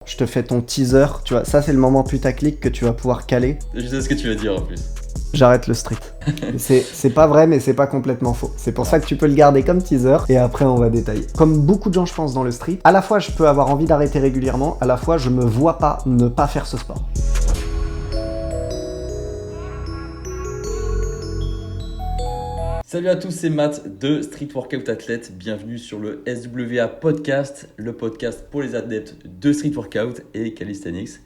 Je te fais ton teaser, tu vois, ça c'est le moment putaclic que tu vas pouvoir caler. Je sais ce que tu vas dire en plus. J'arrête le street. C'est pas vrai, mais c'est pas complètement faux. C'est pour ça que tu peux le garder comme teaser, et après on va détailler. Comme beaucoup de gens, je pense, dans le street, à la fois je peux avoir envie d'arrêter régulièrement, à la fois je me vois pas ne pas faire ce sport. Salut à tous, c'est Matt de Street Workout Athlete. Bienvenue sur le SWA Podcast, le podcast pour les adeptes de Street Workout et Calisthenics.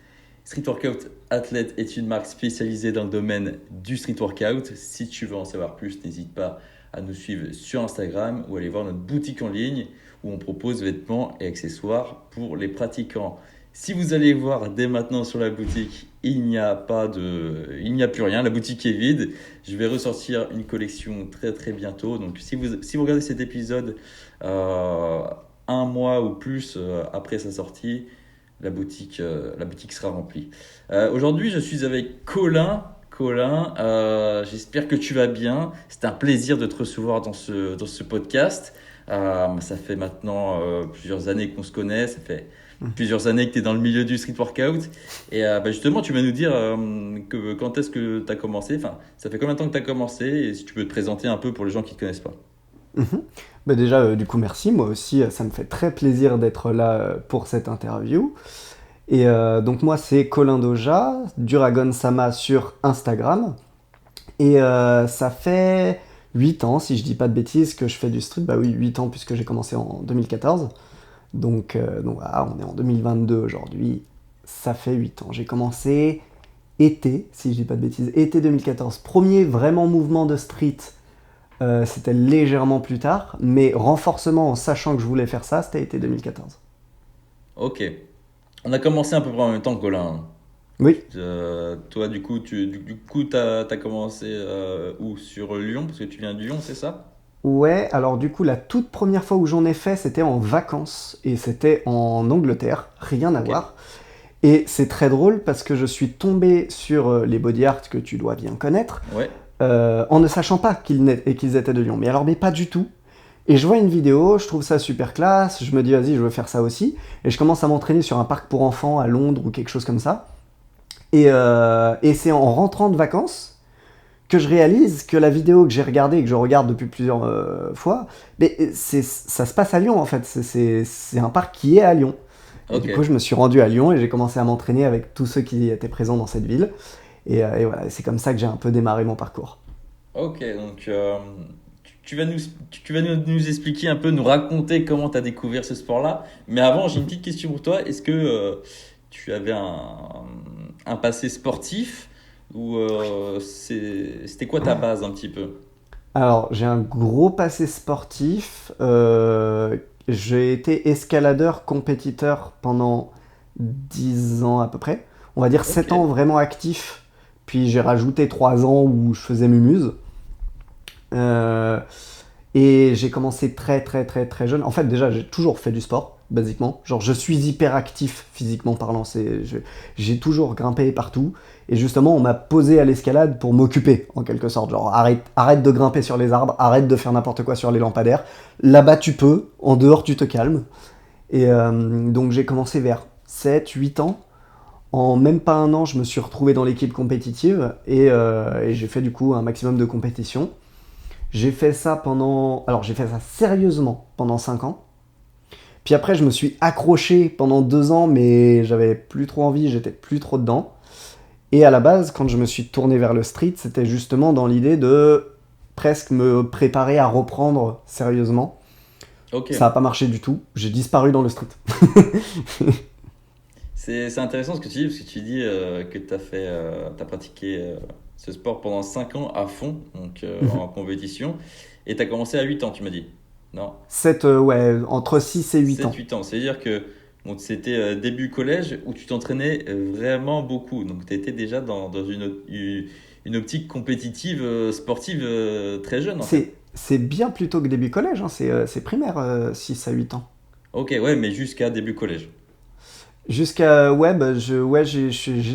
Street Workout Athlete est une marque spécialisée dans le domaine du street workout. Si tu veux en savoir plus, n'hésite pas à nous suivre sur Instagram ou aller voir notre boutique en ligne où on propose vêtements et accessoires pour les pratiquants. Si vous allez voir dès maintenant sur la boutique, il n'y a plus rien, la boutique est vide. Je vais ressortir une collection très bientôt. Donc si vous regardez cet épisode un mois ou plus après sa sortie, la boutique sera remplie. Aujourd'hui, je suis avec Colin. Colin, j'espère que tu vas bien. C'est un plaisir de te recevoir dans ce podcast. Ça fait maintenant plusieurs années qu'on se connaît. Ça fait plusieurs années que tu es dans le milieu du street workout. Et justement, tu vas nous dire quand est-ce que tu as commencé. Enfin, ça fait combien de temps que tu as commencé? Et si tu peux te présenter un peu pour les gens qui ne te connaissent pas. Déjà, du coup, merci. Moi aussi, ça me fait très plaisir d'être là pour cette interview. Et donc moi, c'est Colin Doja, Duragon Sama sur Instagram. Et ça fait 8 ans, si je dis pas de bêtises, que je fais du street. Bah oui, 8 ans puisque j'ai commencé en 2014. Donc voilà, on est en 2022 aujourd'hui. Ça fait 8 ans. J'ai commencé été, si je dis pas de bêtises, été 2014. Premier vraiment mouvement de street, c'était légèrement plus tard. Mais renforcement en sachant que je voulais faire ça, c'était été 2014. Ok. On a commencé à peu près en même temps, Colin. Oui. Toi, du coup, t'as commencé où? Sur Lyon? Parce que tu viens de Lyon, c'est ça? Ouais, alors du coup, la toute première fois où j'en ai fait, c'était en vacances, et c'était en Angleterre, rien à Ok. voir. Et c'est très drôle parce que je suis tombé sur les body art que tu dois bien connaître, Ouais. en ne sachant pas qu'ils étaient de Lyon. Mais pas du tout. Et je vois une vidéo, je trouve ça super classe, je me dis vas-y, je veux faire ça aussi. Et je commence à m'entraîner sur un parc pour enfants à Londres ou quelque chose comme ça. Et c'est en rentrant de vacances que je réalise que la vidéo que j'ai regardée et que je regarde depuis plusieurs fois, ça se passe à Lyon en fait. C'est un parc qui est à Lyon. Et Ok. du coup, je me suis rendu à Lyon et j'ai commencé à m'entraîner avec tous ceux qui étaient présents dans cette ville. Et voilà, c'est comme ça que j'ai un peu démarré mon parcours. Ok, donc tu vas nous expliquer un peu, nous raconter comment tu as découvert ce sport-là. Mais avant, j'ai une petite question pour toi. Est-ce que tu avais un passé sportif ou c'était quoi ta base un petit peu? Alors, j'ai un gros passé sportif. J'ai été escaladeur compétiteur pendant 10 ans à peu près. On va dire 7 ans Ok, vraiment actif. Puis j'ai rajouté 3 ans où je faisais mumuse. Euh, et j'ai commencé très jeune. En fait, déjà, j'ai toujours fait du sport, basiquement. Genre, je suis hyper actif physiquement parlant. J'ai toujours grimpé partout. Et justement, on m'a posé à l'escalade pour m'occuper, en quelque sorte. Genre, arrête de grimper sur les arbres, arrête de faire n'importe quoi sur les lampadaires. Là-bas, tu peux. En dehors, tu te calmes. Et donc, j'ai commencé vers 7, 8 ans. En même pas un an, je me suis retrouvé dans l'équipe compétitive. Et j'ai fait du coup un maximum de compétitions. J'ai fait ça j'ai fait ça sérieusement pendant 5 ans. Puis après, je me suis accroché pendant 2 ans, mais j'avais plus trop envie, j'étais plus trop dedans. Et à la base, quand je me suis tourné vers le street, c'était justement dans l'idée de presque me préparer à reprendre sérieusement. ok. Ça n'a pas marché du tout, j'ai disparu dans le street. C'est intéressant ce que tu dis, parce que tu dis que t'as pratiqué ce sport pendant 5 ans à fond, donc en compétition, et tu as commencé à 8 ans, tu m'as dit. Non? Ouais, entre 6 et 8 7 ans. 8 ans. C'est-à-dire que bon, c'était début collège où tu t'entraînais vraiment beaucoup. Donc tu étais déjà dans une optique compétitive, sportive très jeune en fait. C'est bien plus tôt que début collège, hein, c'est primaire, 6 à 8 ans. Ok, ouais, mais jusqu'à début collège. J'ai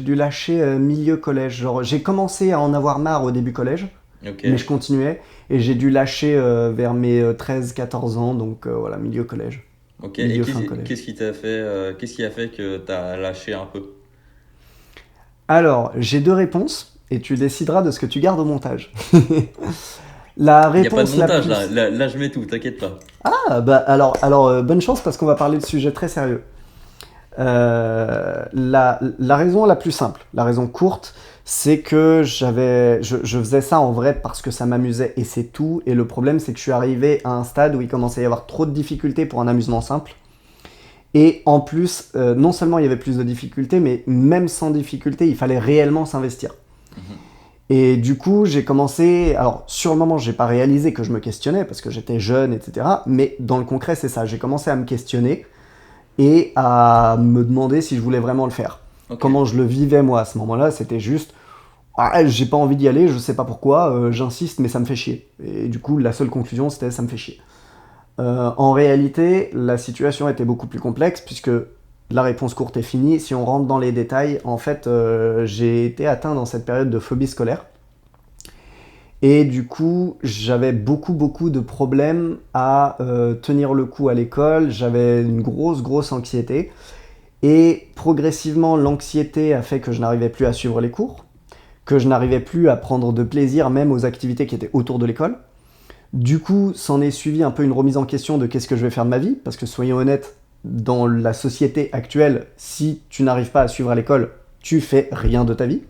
dû lâcher milieu collège. Genre, j'ai commencé à en avoir marre au début collège, Ok, mais je continuais. Et j'ai dû lâcher vers mes 13-14 ans, donc voilà, milieu collège. Ok, et milieu fin collège. qu'est-ce qui a fait que tu as lâché un peu? Alors, j'ai deux réponses et tu décideras de ce que tu gardes au montage. La Il n'y a pas de réponse la montage là, plus... là je mets tout, t'inquiète pas. Ah, bah alors bonne chance parce qu'on va parler de sujets très sérieux. La raison la plus simple, la raison courte, c'est que je faisais ça en vrai parce que ça m'amusait et c'est tout. Et le problème, c'est que je suis arrivé à un stade où il commençait à y avoir trop de difficultés pour un amusement simple. Et en plus, non seulement il y avait plus de difficultés, mais même sans difficulté, il fallait réellement s'investir. Mhm. Et du coup, j'ai commencé. Alors, sur le moment, j'ai pas réalisé que je me questionnais parce que j'étais jeune, etc. Mais dans le concret, c'est ça. J'ai commencé à me questionner et à me demander si je voulais vraiment le faire. Ok. Comment je le vivais moi à ce moment-là, c'était juste ah, j'ai pas envie d'y aller, je sais pas pourquoi, j'insiste mais ça me fait chier. Et du coup, la seule conclusion c'était ça me fait chier. En réalité, la situation était beaucoup plus complexe puisque la réponse courte est finie. Si on rentre dans les détails, en fait, j'ai été atteint dans cette période de phobie scolaire. Et du coup, j'avais beaucoup de problèmes à tenir le coup à l'école. J'avais une grosse anxiété. Et progressivement, l'anxiété a fait que je n'arrivais plus à suivre les cours, que je n'arrivais plus à prendre de plaisir même aux activités qui étaient autour de l'école. Du coup, s'en est suivi un peu une remise en question de qu'est-ce que je vais faire de ma vie, parce que soyons honnêtes, dans la société actuelle, si tu n'arrives pas à suivre à l'école, tu fais rien de ta vie.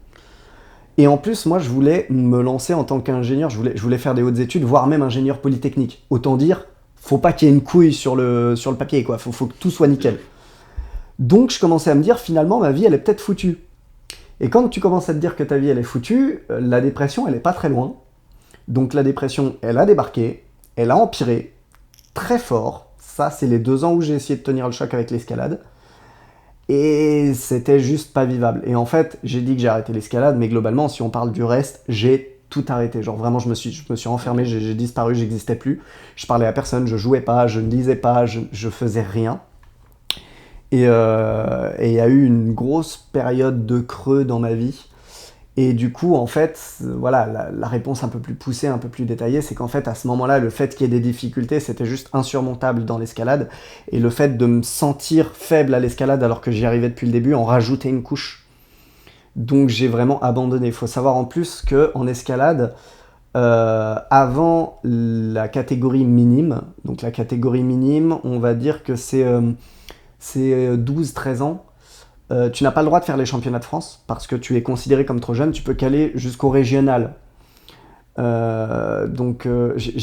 Et en plus, moi, je voulais me lancer en tant qu'ingénieur, je voulais faire des hautes études, voire même ingénieur polytechnique. Autant dire, faut pas qu'il y ait une couille sur le papier, quoi. Faut que tout soit nickel. Donc, je commençais à me dire, finalement, ma vie, elle est peut-être foutue. Et quand tu commences à te dire que ta vie, elle est foutue, la dépression, elle est pas très loin. Donc, la dépression, elle a débarqué, elle a empiré, très fort. Ça, c'est les 2 ans où j'ai essayé de tenir le choc avec l'escalade. Et c'était juste pas vivable. Et en fait, j'ai dit que j'ai arrêté l'escalade, mais globalement, si on parle du reste, j'ai tout arrêté. Genre vraiment, je me suis enfermé, Ok. j'ai disparu, j'existais plus. Je parlais à personne, je jouais pas, je ne lisais pas, je faisais rien. Et il y a eu une grosse période de creux dans ma vie. Et du coup, en fait, voilà, la réponse un peu plus poussée, un peu plus détaillée, c'est qu'en fait, à ce moment-là, le fait qu'il y ait des difficultés, c'était juste insurmontable dans l'escalade. Et le fait de me sentir faible à l'escalade alors que j'y arrivais depuis le début, en rajoutait une couche. Donc j'ai vraiment abandonné. Il faut savoir en plus qu'en escalade, avant la catégorie minime, donc la catégorie minime, on va dire que c'est 12-13 ans, tu n'as pas le droit de faire les championnats de France parce que tu es considéré comme trop jeune, tu peux qu'aller jusqu'au régional. Je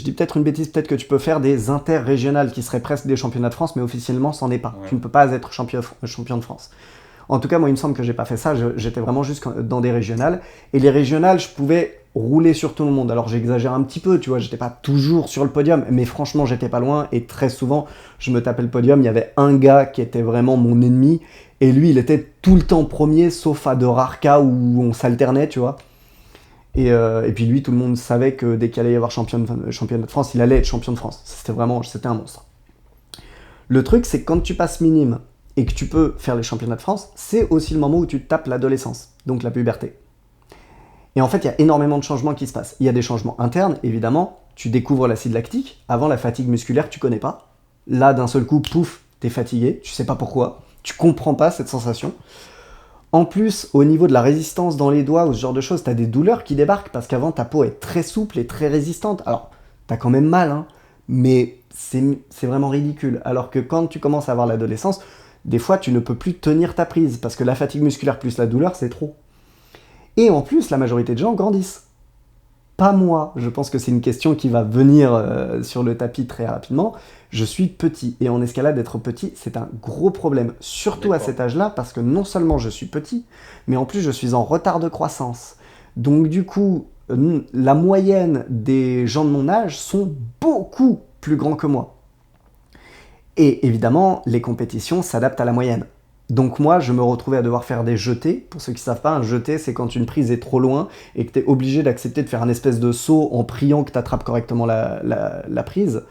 dis peut-être une bêtise, peut-être que tu peux faire des interrégionales qui seraient presque des championnats de France, mais officiellement, c'en est pas. Ouais. Tu ne peux pas être champion de France. En tout cas, moi, il me semble que j'ai pas fait ça. J'étais vraiment juste dans des régionales. Et les régionales, je pouvais rouler sur tout le monde. Alors j'exagère un petit peu, tu vois, j'étais pas toujours sur le podium, mais franchement, j'étais pas loin. Et très souvent, je me tapais le podium. Il y avait un gars qui était vraiment mon ennemi. Et lui, il était tout le temps premier, sauf à de rares cas où on s'alternait, tu vois. Et puis lui, tout le monde savait que dès qu'il allait y avoir championnat de France, il allait être champion de France. C'était un monstre. Le truc, c'est que quand tu passes minime et que tu peux faire les championnats de France, c'est aussi le moment où tu te tapes l'adolescence, donc la puberté. Et en fait, il y a énormément de changements qui se passent. Il y a des changements internes, évidemment. Tu découvres l'acide lactique. Avant, la fatigue musculaire, tu connais pas. Là, d'un seul coup, pouf, t'es fatigué. Tu sais pas pourquoi. Tu comprends pas cette sensation. En plus, au niveau de la résistance dans les doigts ou ce genre de choses, t'as des douleurs qui débarquent parce qu'avant, ta peau est très souple et très résistante. Alors, t'as quand même mal, hein, mais c'est vraiment ridicule. Alors que quand tu commences à avoir l'adolescence, des fois, tu ne peux plus tenir ta prise parce que la fatigue musculaire plus la douleur, c'est trop. Et en plus, la majorité de gens grandissent. Pas moi. Je pense que c'est une question qui va venir sur le tapis très rapidement. Je suis petit. Et en escalade, être petit, c'est un gros problème. Surtout à cet D'accord. âge-là, parce que non seulement je suis petit, mais en plus je suis en retard de croissance. Donc du coup, la moyenne des gens de mon âge sont beaucoup plus grands que moi. Et évidemment, les compétitions s'adaptent à la moyenne. Donc moi, je me retrouvais à devoir faire des jetés. Pour ceux qui ne savent pas, un jeté, c'est quand une prise est trop loin et que tu es obligé d'accepter de faire un espèce de saut en priant que tu attrapes correctement la prise.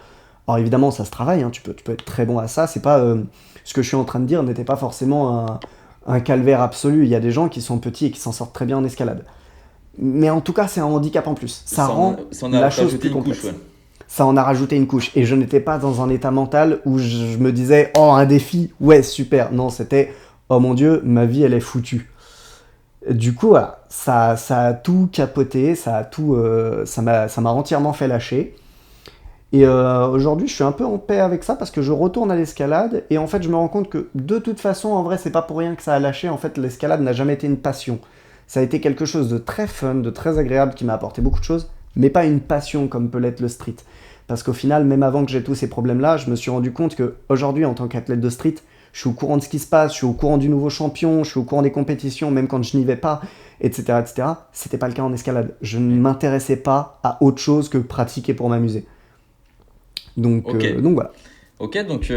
Alors évidemment, ça se travaille, hein, tu peux être très bon à ça. C'est pas ce que je suis en train de dire n'était pas forcément un calvaire absolu. Il y a des gens qui sont petits et qui s'en sortent très bien en escalade. Mais en tout cas, c'est un handicap en plus. Ça rend Ça en a la chose rajouté plus une couche, complexe. ouais. ça en a rajouté une couche. Et je n'étais pas dans un état mental où je me disais, oh, un défi, ouais, super. Non, c'était, oh mon Dieu, ma vie, elle est foutue. Du coup, voilà, ça a tout capoté, ça m'a entièrement fait lâcher. Et aujourd'hui, je suis un peu en paix avec ça parce que je retourne à l'escalade et en fait, je me rends compte que de toute façon, en vrai, c'est pas pour rien que ça a lâché. En fait, l'escalade n'a jamais été une passion. Ça a été quelque chose de très fun, de très agréable qui m'a apporté beaucoup de choses, mais pas une passion comme peut l'être le street. Parce qu'au final, même avant que j'ai tous ces problèmes-là, je me suis rendu compte que aujourd'hui, en tant qu'athlète de street, je suis au courant de ce qui se passe, je suis au courant du nouveau champion, je suis au courant des compétitions, même quand je n'y vais pas, etc., etc. C'était pas le cas en escalade. Je ne m'intéressais pas à autre chose que pratiquer pour m'amuser. Ok. Donc voilà. Ok, donc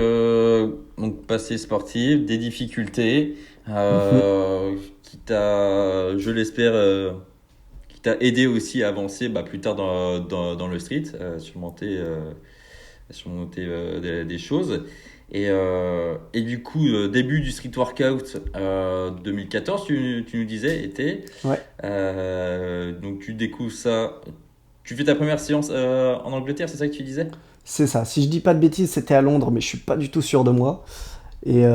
passé sportif, des difficultés, Mhm. qui t'a, je l'espère, qui t'a aidé aussi à avancer bah, plus tard dans le street, surmonter des choses. Et du coup, début du street workout 2014, tu nous disais, Ouais, donc tu découvres ça. Tu fais ta première séance en Angleterre, c'est ça que tu disais? c'est ça. Si je dis pas de bêtises, c'était à Londres, mais je suis pas du tout sûr de moi. Et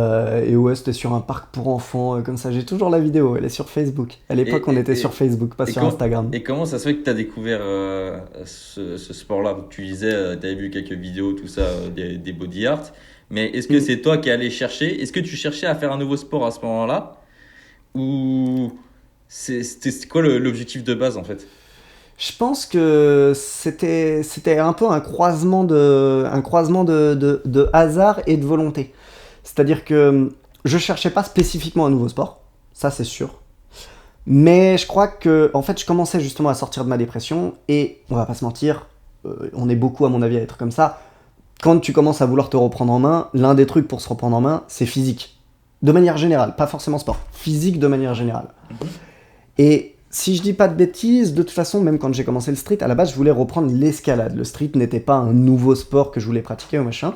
ouais, c'était sur un parc pour enfants, comme ça. J'ai toujours la vidéo, elle est sur Facebook. À Et, l'époque, on et, était sur et, Facebook, pas et, sur com- Instagram. et comment ça se fait que tu as découvert ce sport-là? Tu disais, tu avais vu quelques vidéos, tout ça, des body art. Mais est-ce que Mm. c'est toi qui allais chercher? Est-ce que tu cherchais à faire un nouveau sport à ce moment-là? Ou c'était quoi l'objectif de base en fait? Je pense que c'était un peu un croisement de hasard et de volonté. C'est-à-dire que je cherchais pas spécifiquement un nouveau sport, ça c'est sûr. Mais je crois que, en fait, je commençais justement à sortir de ma dépression et on va pas se mentir, on est beaucoup à mon avis à être comme ça. Quand tu commences à vouloir te reprendre en main, l'un des trucs pour se reprendre en main, c'est physique. De manière générale, pas forcément sport, physique de manière générale. Mhm. Et si je dis pas de bêtises, de toute façon, même quand j'ai commencé le street, à la base, je voulais reprendre l'escalade. Le street n'était pas un nouveau sport que je voulais pratiquer ou machin.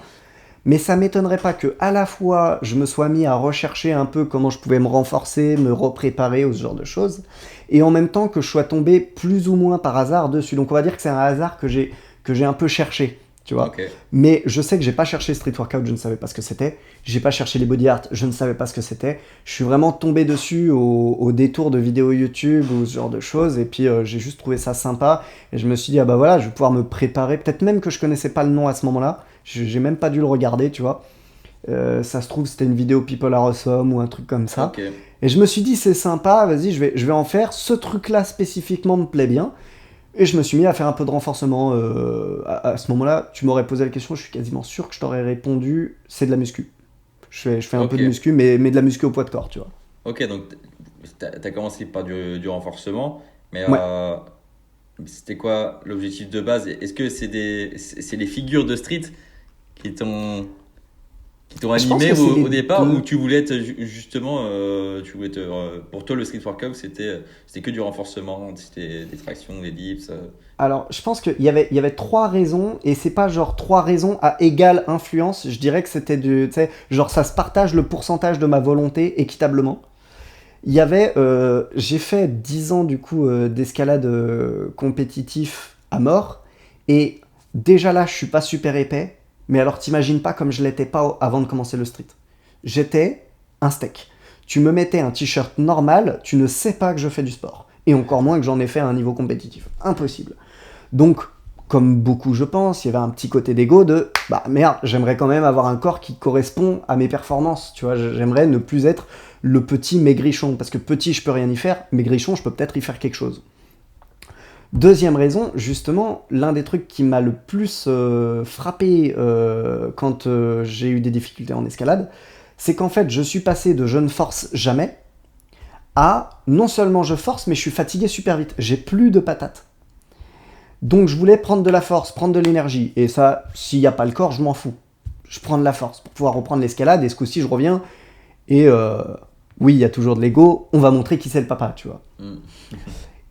Mais ça m'étonnerait pas que, à la fois, je me sois mis à rechercher un peu comment je pouvais me renforcer, me repréparer ou ce genre de choses, et en même temps que je sois tombé plus ou moins par hasard dessus. Donc on va dire que c'est un hasard que j'ai un peu cherché, tu vois. Ok, Mais je sais que j'ai pas cherché street workout, je ne savais pas ce que c'était. J'ai pas cherché les body art, je ne savais pas ce que c'était. Je suis vraiment tombé dessus au détour de vidéos YouTube ou ce genre de choses, et puis j'ai juste trouvé ça sympa. Et je me suis dit, ah bah voilà, je vais pouvoir me préparer. Peut-être même que je connaissais pas le nom à ce moment-là. J'ai même pas dû le regarder, tu vois. Ça se trouve, c'était une vidéo People Are Awesome ou un truc comme ça. ok, Et je me suis dit, c'est sympa, vas-y, je vais en faire. Ce truc-là spécifiquement me plaît bien. Et je me suis mis à faire un peu de renforcement. À ce moment-là, tu m'aurais posé la question, je suis quasiment sûr que je t'aurais répondu, c'est de la muscu. Je fais un peu ok, de muscu, mais de la muscu au poids de corps, tu vois. ok. Donc t'as commencé par du renforcement, mais Ouais. c'était quoi l'objectif de base? Est-ce que c'est les figures de street qui t'ont qui t'ont Je pense animé que c'est les au départ ou deux. tu voulais être justement pour toi le street workout c'était que du renforcement, c'était des tractions, des dips. Alors, je pense qu'il y avait trois raisons, et c'est pas genre trois raisons à égale influence. Je dirais que c'était du. Tu sais, genre ça se partage le pourcentage de ma volonté équitablement. Il y avait. J'ai fait 10 ans du coup d'escalade compétitif à mort, et déjà là, je suis pas super épais, mais alors t'imagines pas comme je l'étais pas avant de commencer le street. J'étais un steak. Tu me mettais un t-shirt normal, tu ne sais pas que je fais du sport. Et encore moins que j'en ai fait à un niveau compétitif. Impossible. Donc, comme beaucoup je pense, il y avait un petit côté d'ego de bah merde, j'aimerais quand même avoir un corps qui correspond à mes performances, tu vois, j'aimerais ne plus être le petit maigrichon, parce que petit je peux rien y faire, maigrichon je peux peut-être y faire quelque chose. Deuxième raison, justement, l'un des trucs qui m'a le plus frappé quand j'ai eu des difficultés en escalade, c'est qu'en fait je suis passé de je ne force jamais à non seulement je force, mais je suis fatigué super vite, j'ai plus de patates. Donc je voulais prendre de la force, prendre de l'énergie. Et ça, s'il n'y a pas le corps, je m'en fous. Je prends de la force pour pouvoir reprendre l'escalade. Et ce coup-ci, je reviens. Et oui, il y a toujours de l'ego. On va montrer qui c'est le papa, tu vois. Hmm.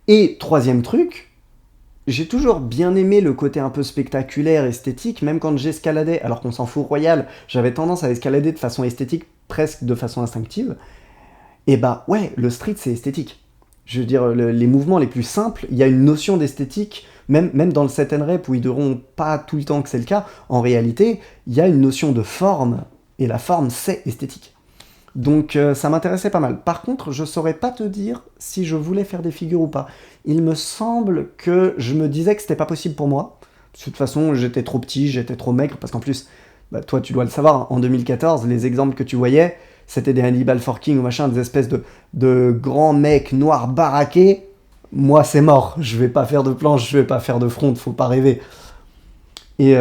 Et troisième truc, j'ai toujours bien aimé le côté un peu spectaculaire, esthétique, même quand j'escaladais, alors qu'on s'en fout royal, j'avais tendance à escalader de façon esthétique, presque de façon instinctive. Et bah ouais, le street c'est esthétique. Je veux dire, les mouvements les plus simples, il y a une notion d'esthétique, même dans le set and rep où ils diront pas tout le temps que c'est le cas, en réalité, il y a une notion de forme, et la forme, c'est esthétique. Donc ça m'intéressait pas mal. Par contre, je saurais pas te dire si je voulais faire des figures ou pas. Il me semble que je me disais que c'était pas possible pour moi. De toute façon, j'étais trop petit, j'étais trop maigre, parce qu'en plus, bah, toi tu dois le savoir, en 2014, les exemples que tu voyais, c'était des Hannibal Forking ou machin, des espèces de grands mecs noirs baraqués. Moi, c'est mort. Je vais pas faire de planche, je vais pas faire de front, faut pas rêver. Et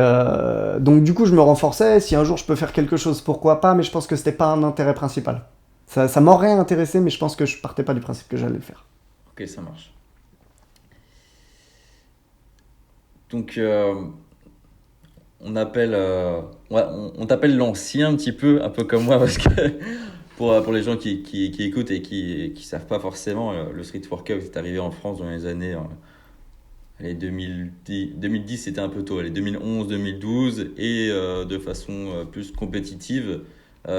donc du coup, je me renforçais. Si un jour je peux faire quelque chose, pourquoi pas, mais je pense que c'était pas un intérêt principal. Ça m'aurait intéressé, mais je pense que je partais pas du principe que j'allais le faire. Ok, ça marche. Donc, on t'appelle l'ancien un peu comme moi, parce que pour les gens qui écoutent et qui savent pas forcément, le street workout est arrivé en France dans les années allez, 2010 c'était un peu tôt, allez, 2011, 2012, et de façon plus compétitive,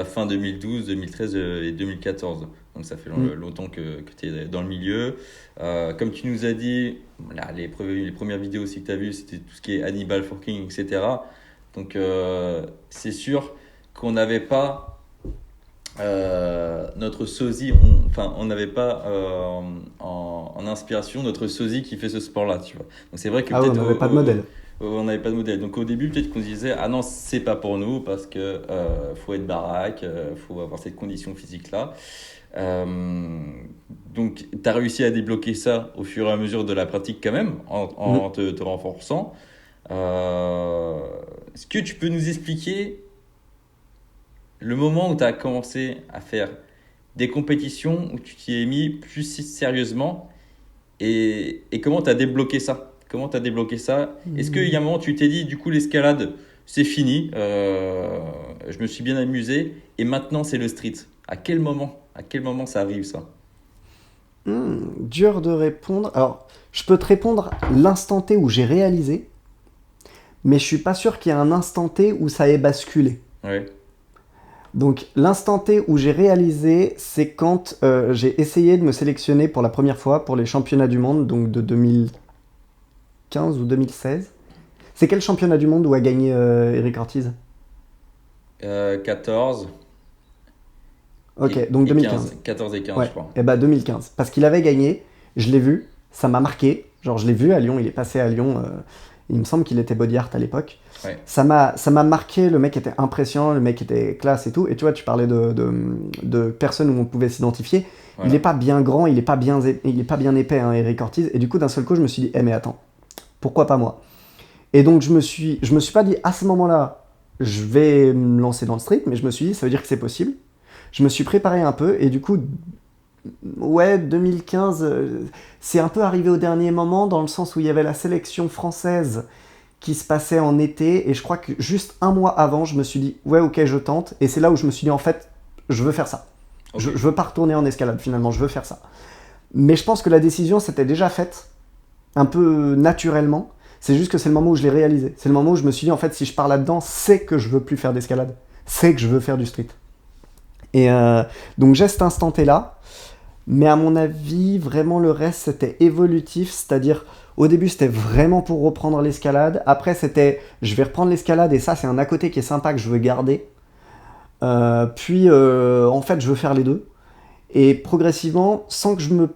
fin 2012, 2013 et 2014. Donc ça fait longtemps que tu es dans le milieu. Comme tu nous as dit, là, les premières vidéos aussi que tu as vues, c'était tout ce qui est Hannibal Forking, etc. Donc c'est sûr qu'on n'avait pas notre sosie, on n'avait pas en inspiration notre sosie qui fait ce sport-là, tu vois. Donc c'est vrai que Ah ouais, on n'avait pas de modèle. on n'avait pas de modèle. Donc au début, peut-être qu'on se disait, ah non, c'est pas pour nous parce que faut être baraque, faut avoir cette condition physique-là. Donc tu as réussi à débloquer ça au fur et à mesure de la pratique quand même, en te renforçant. Est-ce que tu peux nous expliquer le moment où tu as commencé à faire des compétitions, où tu t'y es mis plus sérieusement, et comment tu as débloqué ça? Comment tu as débloqué ça? Est-ce qu'il y a un moment où tu t'es dit, du coup, l'escalade, c'est fini, je me suis bien amusé, et maintenant c'est le street? À quel moment ça arrive ça? Dur de répondre. Alors, je peux te répondre l'instant T où j'ai réalisé, mais je suis pas sûr qu'il y ait un instant T où ça ait basculé. Ouais. Donc l'instant T où j'ai réalisé, c'est quand j'ai essayé de me sélectionner pour la première fois pour les championnats du monde, donc de 2015 ou 2016. C'est quel championnat du monde où a gagné Eric Ortiz? 14 Ok, donc 2015. 14 et 15, Ouais, je crois. et bah 2015. Parce qu'il avait gagné, je l'ai vu, ça m'a marqué. Genre je l'ai vu à Lyon, il est passé à Lyon, il me semble qu'il était body art à l'époque. Ouais. Ça m'a marqué, le mec était impressionnant, le mec était classe et tout. Et tu vois, tu parlais de personnes où on pouvait s'identifier. Voilà. Il est pas bien grand, il est pas bien épais, hein, Eric Ortiz. Et du coup, d'un seul coup, je me suis dit, mais attends, pourquoi pas moi? Et donc, je me suis pas dit, à ce moment-là, je vais me lancer dans le street, mais je me suis dit, ça veut dire que c'est possible. Je me suis préparé un peu, et du coup, ouais, 2015, c'est un peu arrivé au dernier moment, dans le sens où il y avait la sélection française qui se passait en été, et je crois que juste un mois avant, je me suis dit, ouais, ok, je tente, et c'est là où je me suis dit, en fait, je veux faire ça. Okay. Je veux pas retourner en escalade, finalement, je veux faire ça. Mais je pense que la décision s'était déjà faite, un peu naturellement, c'est juste que c'est le moment où je l'ai réalisé. C'est le moment où je me suis dit, en fait, si je pars là-dedans, c'est que je veux plus faire d'escalade, c'est que je veux faire du street. Et donc j'ai cet instant T-là, mais à mon avis, vraiment le reste, c'était évolutif, c'est-à-dire... Au début, c'était vraiment pour reprendre l'escalade. Après, c'était, je vais reprendre l'escalade et ça, c'est un à côté qui est sympa que je veux garder. Puis, en fait, je veux faire les deux. Et progressivement, sans que je me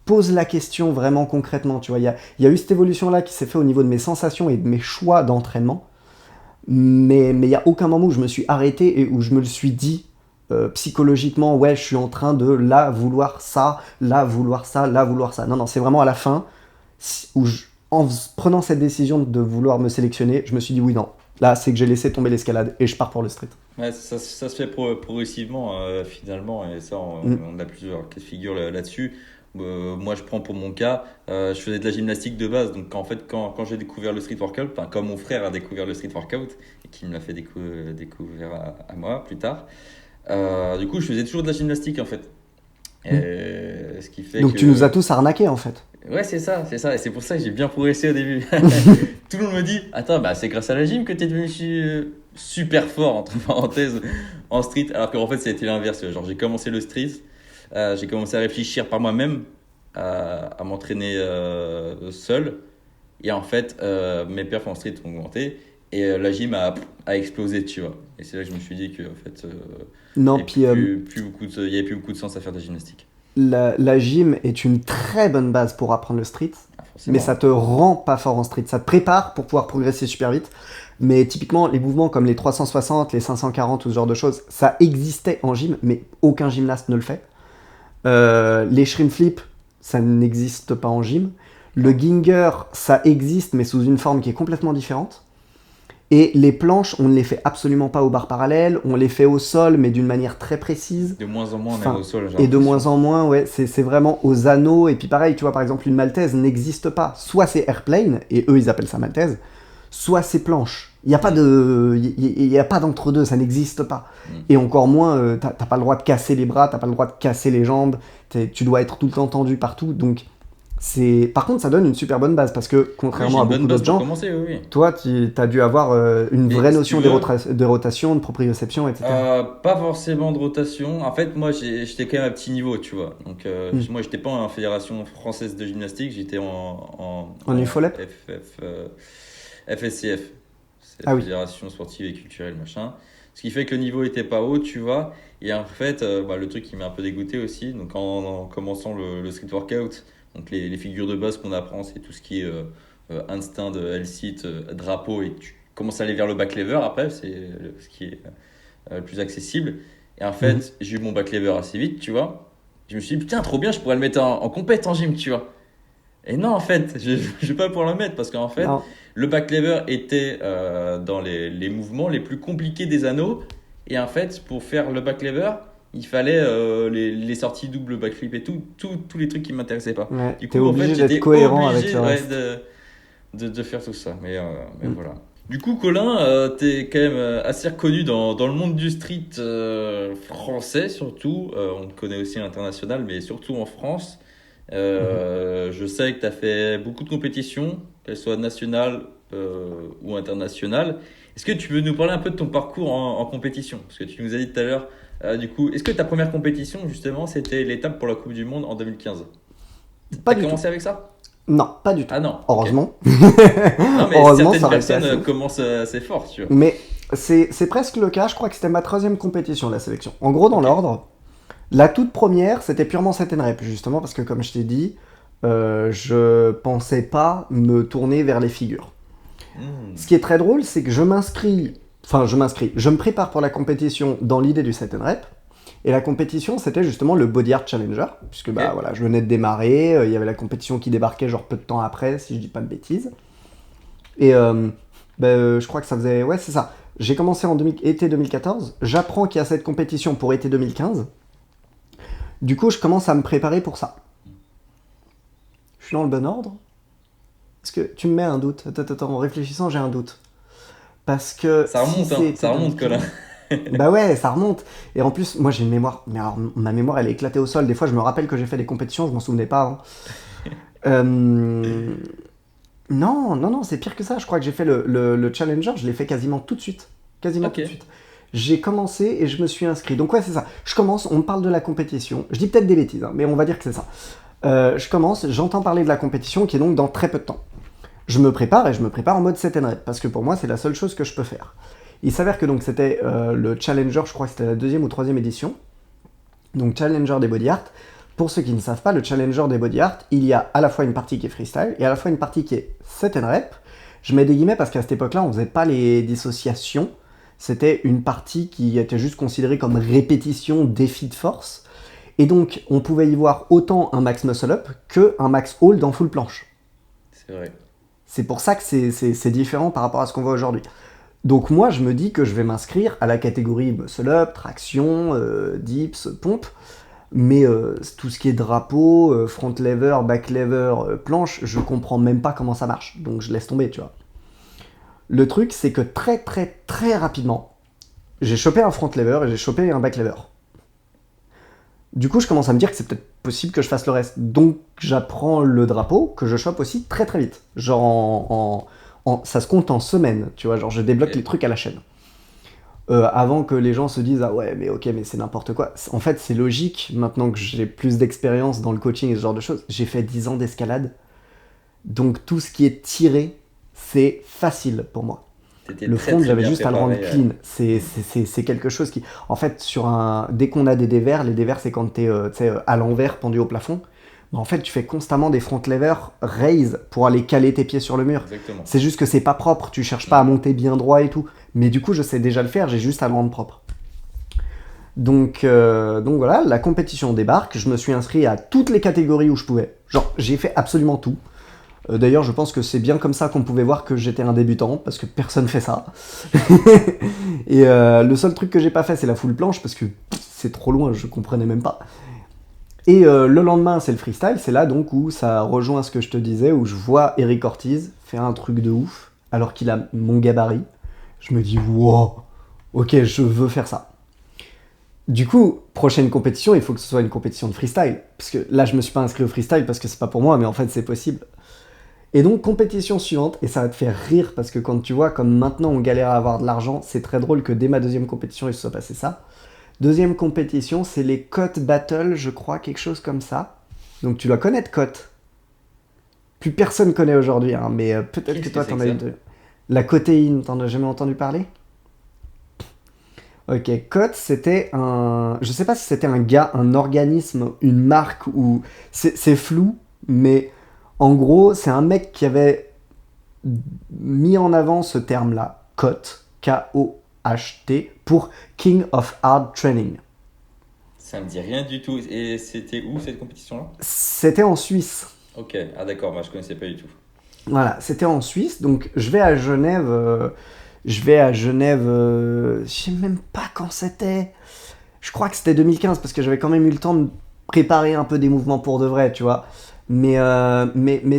pose la question vraiment concrètement, tu vois, il y a eu cette évolution-là qui s'est faite au niveau de mes sensations et de mes choix d'entraînement. Mais il n'y a aucun moment où je me suis arrêté et où je me le suis dit psychologiquement, ouais, je suis en train de là vouloir ça, là vouloir ça, là vouloir ça. Non, c'est vraiment à la fin... où en prenant cette décision de vouloir me sélectionner, je me suis dit oui, non, là c'est que j'ai laissé tomber l'escalade et je pars pour le street. Ouais, ça se fait progressivement finalement, et ça on a plusieurs cas de figure là-dessus. Moi je prends pour mon cas, je faisais de la gymnastique de base, donc en fait quand j'ai découvert le street workout, quand mon frère a découvert le street workout et qui me l'a fait découvrir à moi plus tard, du coup je faisais toujours de la gymnastique en fait. Ce qui fait donc que... tu nous as tous arnaqués en fait. Ouais, c'est ça, et c'est pour ça que j'ai bien progressé au début. Tout le monde me dit, attends, bah, c'est grâce à la gym que t'es devenu super fort, entre parenthèses, en street, alors qu'en fait, ça a été l'inverse. Genre, j'ai commencé le street, j'ai commencé à réfléchir par moi-même, à m'entraîner seul. Et en fait, mes perfs en street ont augmenté et la gym a explosé, tu vois. Et c'est là que je me suis dit que en fait, Non, il n'y avait puis il y avait plus beaucoup de sens à faire de la gymnastique. la gym est une très bonne base pour apprendre le street, Ah, mais ça forcément. te rend pas fort en street. Ça te prépare pour pouvoir progresser super vite. Mais typiquement, les mouvements comme les 360, les 540 ou ce genre de choses, ça existait en gym, mais aucun gymnaste ne le fait. Les shrimp flips, ça n'existe pas en gym. Le Non. ginger, ça existe, mais sous une forme qui est complètement différente. Et les planches, on ne les fait absolument pas aux barres parallèles, on les fait au sol, mais d'une manière très précise. De moins en moins, même au Enfin, sol, j'ai et de moins l'impression. en moins, ouais, c'est vraiment aux anneaux. Et puis pareil, tu vois, par exemple, une maltaise n'existe pas. Soit c'est airplane, et eux, ils appellent ça maltaise, soit c'est planche. Il n'y a pas Mm. de, il y a pas d'entre-deux, ça n'existe pas. Mm. Et encore moins, t'as pas le droit de casser les bras, t'as pas le droit de casser les jambes, tu dois être tout le temps tendu partout. Donc, par contre, ça donne une super bonne base, parce que Oui, j'ai contrairement à une bonne beaucoup base d'autres pour gens, commencer, oui, oui. toi, tu as dû avoir une Mais vraie si tu notion veux, de rotation, de proprioception, etc. pas forcément de rotation. En fait, moi, j'étais quand même à petit niveau, tu vois. Donc, Hmm. moi, j'étais pas en Fédération française de gymnastique, j'étais En en UFOLEP. FSCF. C'est la Ah oui. Fédération sportive et culturelle, machin. Ce qui fait que le niveau était pas haut, tu vois. Et en fait, le truc qui m'a un peu dégoûté aussi, donc en commençant le street workout, donc les figures de base qu'on apprend, c'est tout ce qui est handstand, L-sit, drapeau, et tu commences à aller vers le back lever après, c'est ce qui est le plus accessible. Et en Mhm. fait, j'ai eu mon back lever assez vite, tu vois. Je me suis dit, putain, trop bien, je pourrais le mettre en compète en gym, tu vois. Et non, en fait, je ne vais pas pouvoir le mettre parce qu'en fait, Non. le back lever était dans les mouvements les plus compliqués des anneaux. Et en fait, pour faire le back lever, il fallait les sorties double backflip et tous les trucs qui ne m'intéressaient pas. Ouais, Du t'es coup, en fait, obligé d'être j'étais cohérent avec obligé le ouais, reste. de faire tout ça. Mais Hmm. voilà. Du coup, Colin, t'es quand même assez reconnu dans le monde du street français, surtout. On te connaît aussi à l'international, mais surtout en France. Mhm. Je sais que tu as fait beaucoup de compétitions, qu'elles soient nationales ou internationales. Est-ce que tu veux nous parler un peu de ton parcours en compétition? Parce que tu nous as dit tout à l'heure, du coup, est-ce que ta première compétition, justement, c'était l'étape pour la Coupe du Monde en 2015? Pas T'as du tout. commencé avec ça? Non, pas du tout. Ah non, ok. Heureusement. Non, mais Heureusement, ça certaines aurait été personnes assez ouf. commencent assez fort, tu vois. Mais c'est presque le cas. Je crois que c'était ma troisième compétition, la sélection. En gros, dans Ok. l'ordre, la toute première, c'était purement set and rep, justement, parce que comme je t'ai dit, je pensais pas me tourner vers les figures. Ce Hmm. qui est très drôle, c'est que je me prépare pour la compétition dans l'idée du set and rep. Et la compétition, c'était justement le Body Art Challenger, puisque Ok. bah voilà, je venais de démarrer, il y avait la compétition qui débarquait genre peu de temps après, si je dis pas de bêtises. Et je crois que ça faisait, ouais c'est ça. J'ai commencé en été 2014, j'apprends qu'il y a cette compétition pour été 2015. Du coup, je commence à me préparer pour ça. Je suis dans le bon ordre? Est-ce que tu me mets un doute? Attends, en réfléchissant, j'ai un doute. Parce que Ça si remonte, c'est hein. été Ça remonte, Colin. 2015, bah ouais, ça remonte. Et en plus, moi j'ai une mémoire. Mais alors, ma mémoire elle est éclatée au sol. Des fois, je me rappelle que j'ai fait des compétitions, je m'en souvenais pas avant. Euh, non, c'est pire que ça. Je crois que j'ai fait le Challenger, je l'ai fait quasiment tout de suite. Quasiment Ok. tout de suite. J'ai commencé et je me suis inscrit. Donc, ouais, c'est ça. Je commence, on me parle de la compétition. Je dis peut-être des bêtises, hein, mais on va dire que c'est ça. Je commence, j'entends parler de la compétition qui est donc dans très peu de temps. Je me prépare et je me prépare en mode set and rep parce que pour moi, c'est la seule chose que je peux faire. Il s'avère que donc c'était le Challenger, je crois que c'était la deuxième ou troisième édition. Donc Challenger des Body Art. Pour ceux qui ne savent pas, le Challenger des Body Art, il y a à la fois une partie qui est freestyle et à la fois une partie qui est set and rep. Je mets des guillemets parce qu'à cette époque-là, on faisait pas les dissociations. C'était une partie qui était juste considérée comme répétition, défi de force. Et donc, on pouvait y voir autant un max muscle up que un max hold en full planche. C'est vrai. C'est pour ça que c'est différent par rapport à ce qu'on voit aujourd'hui. Donc moi, je me dis que je vais m'inscrire à la catégorie muscle-up, traction, dips, pompe. Mais tout ce qui est drapeau, front lever, back lever, planche, je comprends même pas comment ça marche. Donc je laisse tomber, tu vois. Le truc, c'est que très très très rapidement, j'ai chopé un front lever et j'ai chopé un back lever. Du coup, je commence à me dire que c'est peut-être possible que je fasse le reste. Donc j'apprends le drapeau, que je chope aussi très très vite. Genre ça se compte en semaines, tu vois, genre je débloque les Ok. trucs à la chaîne. avant que les gens se disent ah ouais mais ok mais c'est n'importe quoi. En fait c'est logique maintenant que j'ai plus d'expérience dans le coaching et ce genre de choses. J'ai fait 10 ans d'escalade, donc tout ce qui est tiré c'est facile pour moi. T'étais Le très front très j'avais bien juste à le rendre préparé. clean. C'est quelque chose qui en fait dès qu'on a des dévers, les dévers c'est quand t'es tu sais, à l'envers pendu au plafond. Mais en fait tu fais constamment des front levers raise pour aller caler tes pieds sur le mur. Exactement. C'est juste que c'est pas propre, tu cherches pas à monter bien droit et tout. Mais du coup, je sais déjà le faire, j'ai juste à le rendre propre. Donc voilà, la compétition débarque, je me suis inscrit à toutes les catégories où je pouvais. Genre, j'ai fait absolument tout. D'ailleurs, je pense que c'est bien comme ça qu'on pouvait voir que j'étais un débutant, parce que personne fait ça. Et le seul truc que j'ai pas fait, c'est la full planche, parce que c'est trop loin, je comprenais même pas. Et le lendemain, c'est le freestyle, c'est là donc où ça rejoint ce que je te disais, où je vois Eric Ortiz faire un truc de ouf, alors qu'il a mon gabarit. Je me dis, wow, ok, je veux faire ça. Du coup, prochaine compétition, il faut que ce soit une compétition de freestyle. Parce que là, je me suis pas inscrit au freestyle parce que c'est pas pour moi, mais en fait, c'est possible. Et donc, compétition suivante, et ça va te faire rire parce que quand tu vois, comme maintenant on galère à avoir de l'argent, c'est très drôle que dès ma deuxième compétition, il se soit passé ça. Deuxième compétition, c'est les Cotes Battle, je crois, quelque chose comme ça. Donc, tu dois connaître Cotes. Plus personne connaît aujourd'hui, hein, mais peut-être que Qu'est-ce que toi, c'est t'en que as ça? une. La cotéine, t'en as jamais entendu parler? Ok, COT, c'était un. Je sais pas si c'était un gars, un organisme, une marque ou. C'est flou, mais en gros, c'est un mec qui avait mis en avant ce terme-là, COT, K-O-H-T, pour King of Hard Training. Ça me dit rien du tout. Et c'était où cette compétition-là? C'était en Suisse. Ok, ah d'accord, moi je connaissais pas du tout. Voilà, c'était en Suisse, donc je vais à Genève. Je sais même pas quand c'était. Je crois que c'était 2015 parce que j'avais quand même eu le temps de préparer un peu des mouvements pour de vrai, tu vois. Mais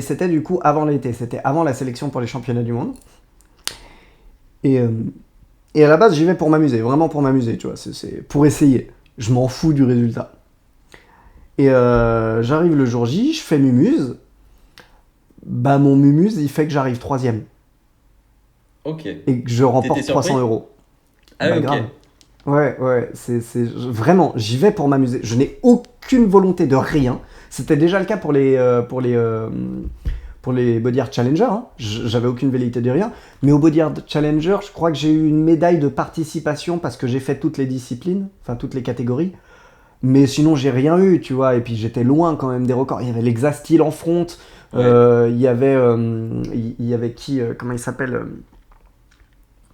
c'était du coup avant l'été, c'était avant la sélection pour les championnats du monde. Et, euh, et à la base, j'y vais pour m'amuser, vraiment pour m'amuser, tu vois. C'est pour essayer. Je m'en fous du résultat. Et j'arrive le jour J, je fais Mumuse. Bah, mon Mumuse, il fait que j'arrive troisième Ok. et que je T'étais remporte 300 surpris? euros. Ah Bah, oui, ok. grave. Ouais, vraiment, j'y vais pour m'amuser. Je n'ai aucune volonté de rien. C'était déjà le cas pour les Body Art Challenger. Hein. J'avais aucune velléité de rien. Mais au Body Art Challenger, je crois que j'ai eu une médaille de participation parce que j'ai fait toutes les disciplines, enfin toutes les catégories. Mais sinon, j'ai rien eu, tu vois. Et puis j'étais loin quand même des records. Il y avait l'Exastyle en front. Ouais. Il y avait qui comment il s'appelle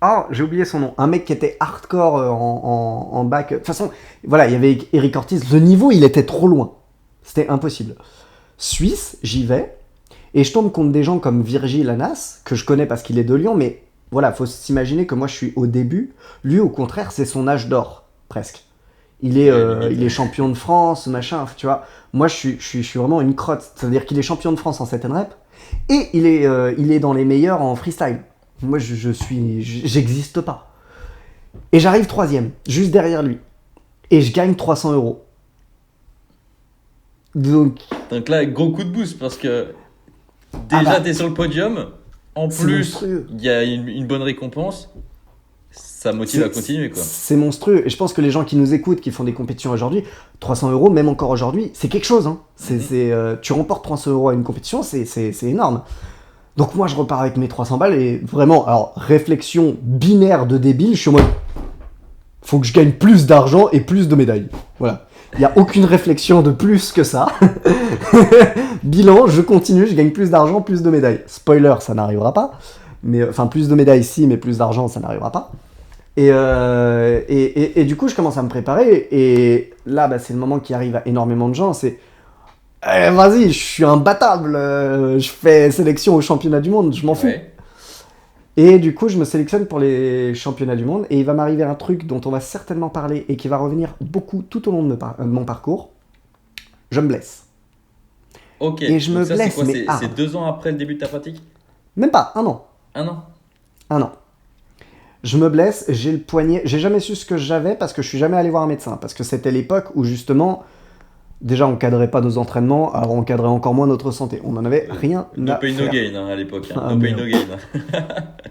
Ah, j'ai oublié son nom. Un mec qui était hardcore en bac. De toute façon, voilà, il y avait Eric Ortiz. Le niveau, il était trop loin. C'était impossible. Suisse, j'y vais. Et je tombe contre des gens comme Virgil Anas, que je connais parce qu'il est de Lyon, mais voilà, faut s'imaginer que moi je suis au début. Lui, au contraire, c'est son âge d'or, presque. Ouais, limite. Il est champion de France, machin, tu vois. Moi, je suis vraiment une crotte. C'est-à-dire qu'il est champion de France en 7 rep et il est dans les meilleurs en freestyle. Moi, j'existe pas. Et j'arrive troisième, juste derrière lui. Et je gagne 300 euros. Donc, Donc là, gros coup de boost parce que ah déjà bah, t'es sur le podium. En c'est plus, monstrueux. il y a une bonne récompense. Ça motive à continuer quoi. C'est monstrueux. Et je pense que les gens qui nous écoutent, qui font des compétitions aujourd'hui, 300 euros, même encore aujourd'hui, c'est quelque chose. Hein. Mhm. Tu remportes 300 euros à une compétition, c'est énorme. Donc moi, je repars avec mes 300 balles et vraiment, alors, réflexion binaire de débile, je suis en mode, faut que je gagne plus d'argent et plus de médailles. Voilà. Il n'y a aucune réflexion de plus que ça. Bilan, je continue, je gagne plus d'argent, plus de médailles. Spoiler, ça n'arrivera pas. Mais, enfin, plus de médailles, si, mais plus d'argent, ça n'arrivera pas. Et du coup, je commence à me préparer. Et là, bah, c'est le moment qui arrive à énormément de gens. C'est vas-y, je suis imbattable. Je fais sélection au championnat du monde, je m'en fous. Ouais. Et du coup, je me sélectionne pour les championnats du monde. Et il va m'arriver un truc dont on va certainement parler et qui va revenir beaucoup tout au long de mon parcours. Je me blesse. Ok. Et je Donc me ça c'est blesse, quoi? mais C'est hard. 2 ans après le début de ta pratique? Même pas, un an. Un an. Un an. Je me blesse, j'ai le poignet. J'ai jamais su ce que j'avais parce que je suis jamais allé voir un médecin. Parce que c'était l'époque où justement, Déjà, on cadrait pas nos entraînements, alors on cadrait encore moins notre santé. On en avait rien No à pain, no faire. gain à l'époque. Ah, No pain, merde. no gain.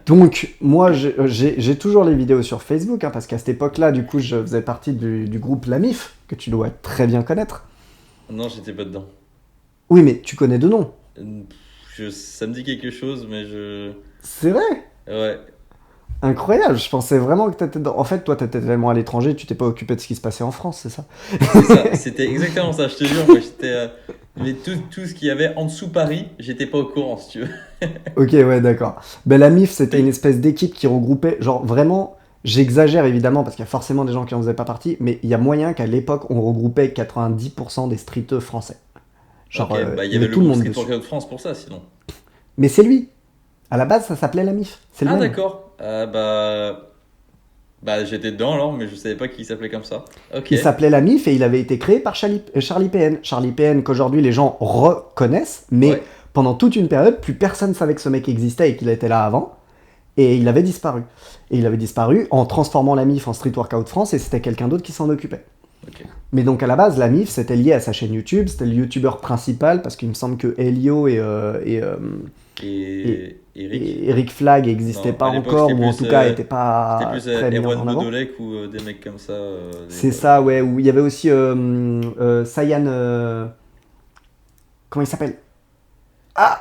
Donc, moi, j'ai toujours les vidéos sur Facebook, parce qu'à cette époque-là, du coup, je faisais partie du groupe La MIF, que tu dois très bien connaître. Non, j'étais pas dedans. Oui, mais tu connais de nom. Ça me dit quelque chose, mais je. C'est vrai. Ouais. Incroyable, je pensais vraiment que t'étais dans... En fait, toi, t'étais tellement à l'étranger, tu t'es pas occupé de ce qui se passait en France, c'est ça? C'est ça, c'était exactement ça, je te jure. Moi, j'étais. Mais tout ce qu'il y avait en dessous Paris, j'étais pas au courant, si tu veux. Ok, ouais, d'accord. Ben, la MIF, c'était une espèce d'équipe qui regroupait, genre vraiment, j'exagère évidemment parce qu'il y a forcément des gens qui en faisaient pas partie, mais il y a moyen qu'à l'époque, on regroupait 90% des streeteux français. Genre, Ok, bah il il y y avait avait le tout le groupe monde Street dessus. Workout France pour ça, sinon. Mais c'est lui. À la base, ça s'appelait la MIF. C'est le Ah, même. d'accord. Bah j'étais dedans alors, mais je savais pas qu'il s'appelait comme ça. Ok. Il s'appelait la MIF et il avait été créé par Charlie PN. Charlie PN qu'aujourd'hui les gens reconnaissent, mais Ouais. pendant toute une période, plus personne savait que ce mec existait et qu'il était là avant. Et il avait disparu. Et il avait disparu en transformant la MIF en Street Workout France et c'était quelqu'un d'autre qui s'en occupait. Ok. Mais donc à la base, la MIF, c'était lié à sa chaîne YouTube, c'était le youtubeur principal parce qu'il me semble que Elio Eric. et Eric Flag n'existaient Non, pas à l'époque encore, c'était ou en plus, tout cas n'étaient pas plus très mis Erwan en avant. Modolek ou des mecs comme ça. C'est ça, ouais, où il y avait aussi Saiyan. Comment il s'appelle? Ah!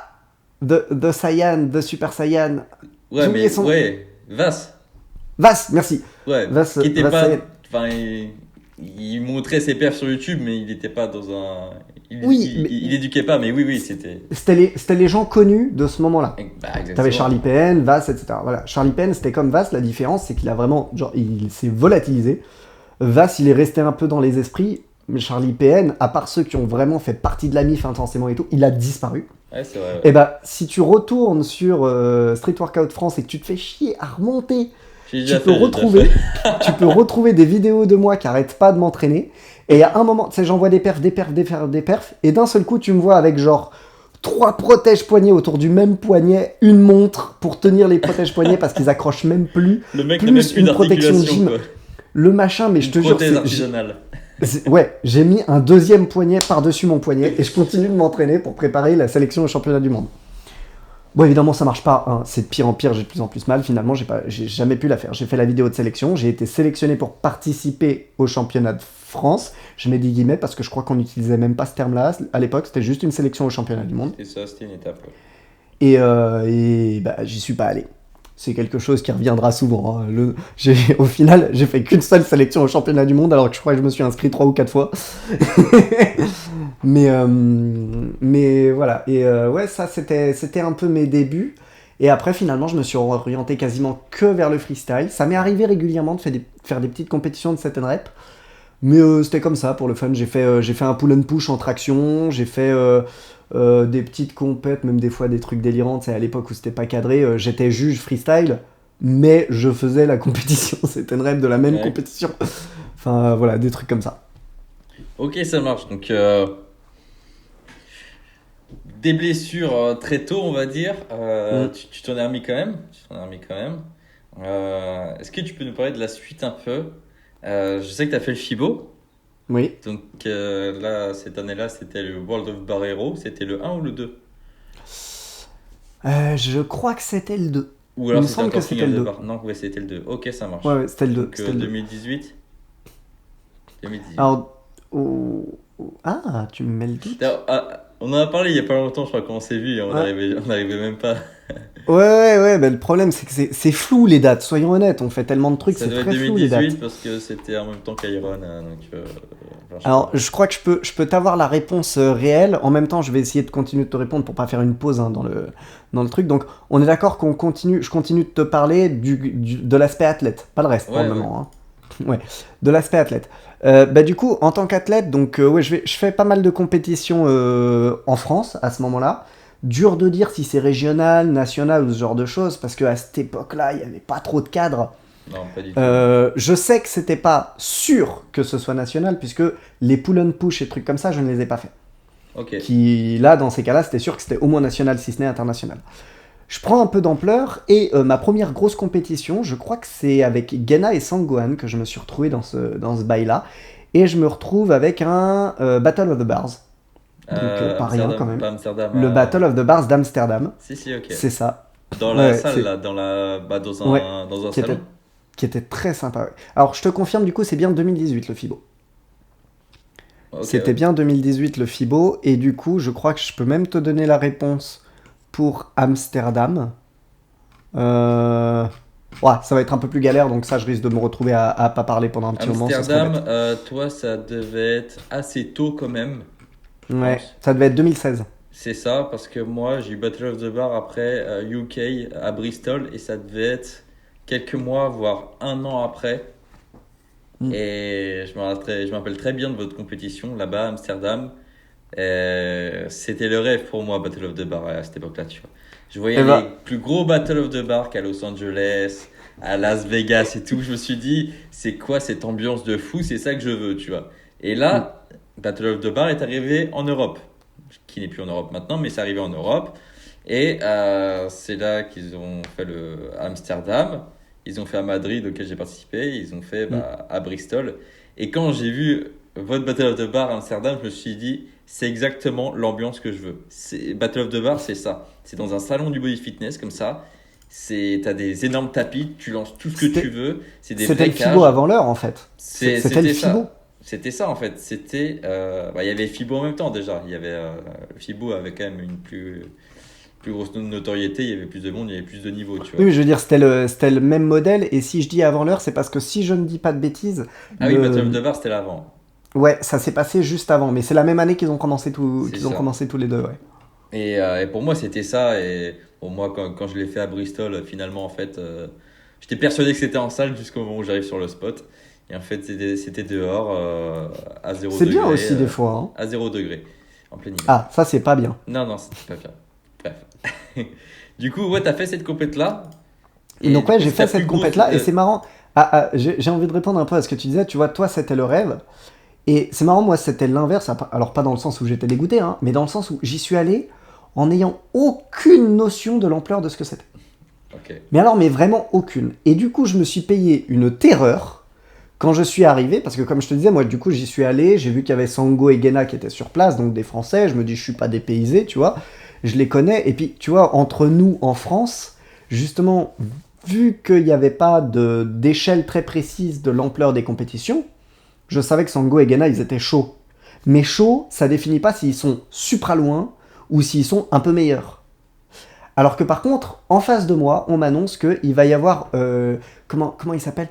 The Saiyan, The Super Saiyan. J'ai Ouais, oublié mais son. ouais, Vas. Vas, merci. Ouais, Vas, qui était Vas pas. Saiyan. Enfin, il montrait ses perfs sur YouTube, mais il était pas dans un. Oui, mais Il éduquait pas, mais oui, c'était. c'était les gens connus de ce moment-là. Bah, exactement. T'avais Charlie PN, Vas, etc. Voilà, Charlie PN, c'était comme Vas, la différence, c'est qu'il a vraiment. Genre, il s'est volatilisé. Vas, il est resté un peu dans les esprits, mais Charlie PN, à part ceux qui ont vraiment fait partie de la MIF intensément et tout, il a disparu. Ouais, c'est vrai. Ouais. Et bah, si tu retournes sur Street Workout France et que tu te fais chier à remonter, J'ai tu déjà peux fait, j'ai retrouver, déjà fait. tu peux retrouver des vidéos de moi qui arrêtent pas de m'entraîner. Et il y a un moment, tu sais, j'envoie des perfs, et d'un seul coup, tu me vois avec genre 3 protèges poignets autour du même poignet, une montre pour tenir les protèges poignets parce qu'ils accrochent même plus, Le mec n'a même plus plus une protection de d'articulation, gym. quoi. Le machin, mais je Une te jure, prothèse c'est, artisanale. ouais, j'ai mis un deuxième poignet par-dessus mon poignet et je continue de m'entraîner pour préparer la sélection au championnat du monde. Bon, évidemment, ça marche pas, hein. C'est de pire en pire, j'ai de plus en plus mal. Finalement, j'ai jamais pu la faire. J'ai fait la vidéo de sélection, j'ai été sélectionné pour participer au championnat de France. Je mets des guillemets parce que je crois qu'on n'utilisait même pas ce terme-là à l'époque, c'était juste une sélection au championnat du monde. Et ça, c'était une étape. Ouais. Et bah, j'y suis pas allé. C'est quelque chose qui reviendra souvent, hein. Au final, j'ai fait qu'une seule sélection au championnat du monde alors que je crois que je me suis inscrit 3 ou 4 fois. mais voilà. Et ouais, ça c'était un peu mes débuts. Et après, finalement, je me suis orienté quasiment que vers le freestyle. Ça m'est arrivé régulièrement de faire des petites compétitions de set and rep. Mais c'était comme ça, pour le fun. J'ai fait un pull and push en traction, j'ai fait des petites compètes, même des fois des trucs délirants. C'est à l'époque où c'était pas cadré. J'étais juge freestyle, mais je faisais la compétition set and rep de la même Ouais. compétition. Enfin, voilà, des trucs comme ça. Ok, ça marche. Donc, des blessures très tôt, on va dire. Tu t'en es remis quand même. Est-ce que tu peux nous parler de la suite un peu? Je sais que tu as fait le FIBO. Oui. Donc là, cette année-là, c'était le World of Barrero. C'était le 1 ou le 2? Je crois que c'était le 2. Ou Il alors me c'était semble que encore c'était King of le the 2. Bar. Non, ouais, c'était le 2. Ok, ça marche. Ouais, c'était le 2. Donc C'était le 2. 2018. 2018. Alors, ah, tu me mets le doute. On en a parlé il y a pas longtemps, je crois qu'on s'est vu et on Ouais. n'arrivait même pas. Ouais, mais le problème c'est que c'est flou les dates, soyons honnêtes, on fait tellement de trucs, Ça c'est doit être très flou les dates. 2018 parce que c'était en même temps qu'Iron. Donc, enfin, Alors, je crois que je peux t'avoir la réponse réelle, en même temps je vais essayer de continuer de te répondre pour pas faire une pause hein, dans le truc. Donc, on est d'accord je continue de te parler de l'aspect athlète, pas le reste pour le moment. Hein. Ouais, de l'aspect athlète. Bah du coup, en tant qu'athlète, donc ouais, je fais pas mal de compétitions en France à ce moment-là. Dur de dire si c'est régional, national ou ce genre de choses, parce qu'à cette époque-là, il n'y avait pas trop de cadres. non, pas du tout. Je sais que c'était pas sûr que ce soit national, puisque les pull and push et trucs comme ça, je ne les ai pas fait. Ok. Qui, là, dans ces cas-là, c'était sûr que c'était au moins national, si ce n'est international. Je prends un peu d'ampleur, et ma première grosse compétition, je crois que c'est avec Gena et Sangohan que je me suis retrouvé dans ce bail-là. et je me retrouve avec un Battle of the Bars. Donc pas rien Amsterdam, quand même. pas Amsterdam. Le Battle of the Bars d'Amsterdam, Si, ok. c'est ça. Dans la Ouais, salle, là, dans ouais, dans un qui était, salon. qui était très sympa. Ouais. Alors je te confirme, du coup, c'est bien 2018 le FIBO. Ok, C'était ouais. bien 2018 le FIBO, et du coup, je crois que je peux même te donner la réponse pour Amsterdam. Euh, Ouais, ça va être un peu plus galère, donc ça, je risque de me retrouver à pas parler pendant un petit moment, ce serait Amsterdam, bête. toi, ça devait être assez tôt quand même, je Ouais, pense. ça devait être 2016. C'est ça, parce que moi, j'ai eu Battle of the Bar après UK à Bristol, et ça devait être quelques mois, voire un an après. Mm. Et je me rappelle très bien de votre compétition là-bas à Amsterdam. C'était le rêve pour moi, Battle of the Bar, à cette époque-là, tu vois. Je voyais Et les bah, plus gros Battle of the Bar qu'à Los Angeles, à Las Vegas et tout. Je me suis dit, c'est quoi cette ambiance de fou? C'est ça que je veux, tu vois. Et mm. là, Battle of the Bar est arrivé en Europe, qui n'est plus en Europe maintenant, mais c'est arrivé en Europe. Et c'est là qu'ils ont fait le à Amsterdam, ils ont fait à Madrid, auquel j'ai participé, ils ont fait Mm. à Bristol. Et quand j'ai vu votre Battle of the Bar à Amsterdam, je me suis dit, c'est exactement l'ambiance que je veux. Battle of the Bar, c'est ça. C'est dans un salon du body fitness, comme ça. T'as des énormes tapis, tu lances tout ce que tu C'était veux. C'est des c'était vraies le FIBO cages. avant l'heure, en fait. C'était le C'était FIBO. ça. C'était ça en fait. Il y avait FIBO en même temps déjà. Il y avait le FIBO avait quand même une plus grosse notoriété. Il y avait plus de monde, il y avait plus de niveaux, tu Oui, vois. mais je veux dire, c'était le même modèle, et si je dis avant l'heure, c'est parce que si je ne dis pas de bêtises, Ah oui, Battle of le... the Bar, c'était l'avant. Ouais, ça s'est passé juste avant, mais c'est la même année C'est qu'ils ont ça. commencé tous les deux, ouais. Et pour moi, c'était ça. Et pour moi, quand je l'ai fait à Bristol, finalement, en fait, j'étais persuadé que c'était en salle jusqu'au moment où j'arrive sur le spot. Et en fait, c'était dehors, à zéro C'est bien degré, aussi des fois, hein. à 0 degré, en plein hiver. Ah, ça c'est pas bien. Non, non, c'était pas bien. Bref. Du coup, ouais, t'as fait cette compète-là. Et Donc du ouais, coup, j'ai c'est ta fait plus cette grosse. compète-là, et c'est marrant. J'ai envie de répondre un peu à ce que tu disais, tu vois, toi c'était le rêve, et c'est marrant, moi c'était l'inverse, alors pas dans le sens où j'étais dégoûté, hein, mais dans le sens où j'y suis allé en n'ayant aucune notion de l'ampleur de ce que c'était. Ok. Mais alors, mais vraiment aucune. Et du coup, je me suis payé une terreur quand je suis arrivé, parce que comme je te disais, moi, du coup, j'y suis allé, j'ai vu qu'il y avait Sango et Gena qui étaient sur place, donc des Français, je me dis, je suis pas dépaysé, tu vois, je les connais, et puis, tu vois, entre nous, en France, justement, vu qu'il n'y avait pas d'échelle très précise de l'ampleur des compétitions, je savais que Sango et Gena, ils étaient chauds. Mais chauds, ça définit pas s'ils sont supra loin ou s'ils sont un peu meilleurs. Alors que par contre, en face de moi, on m'annonce qu'il va y avoir, comment il s'appelle,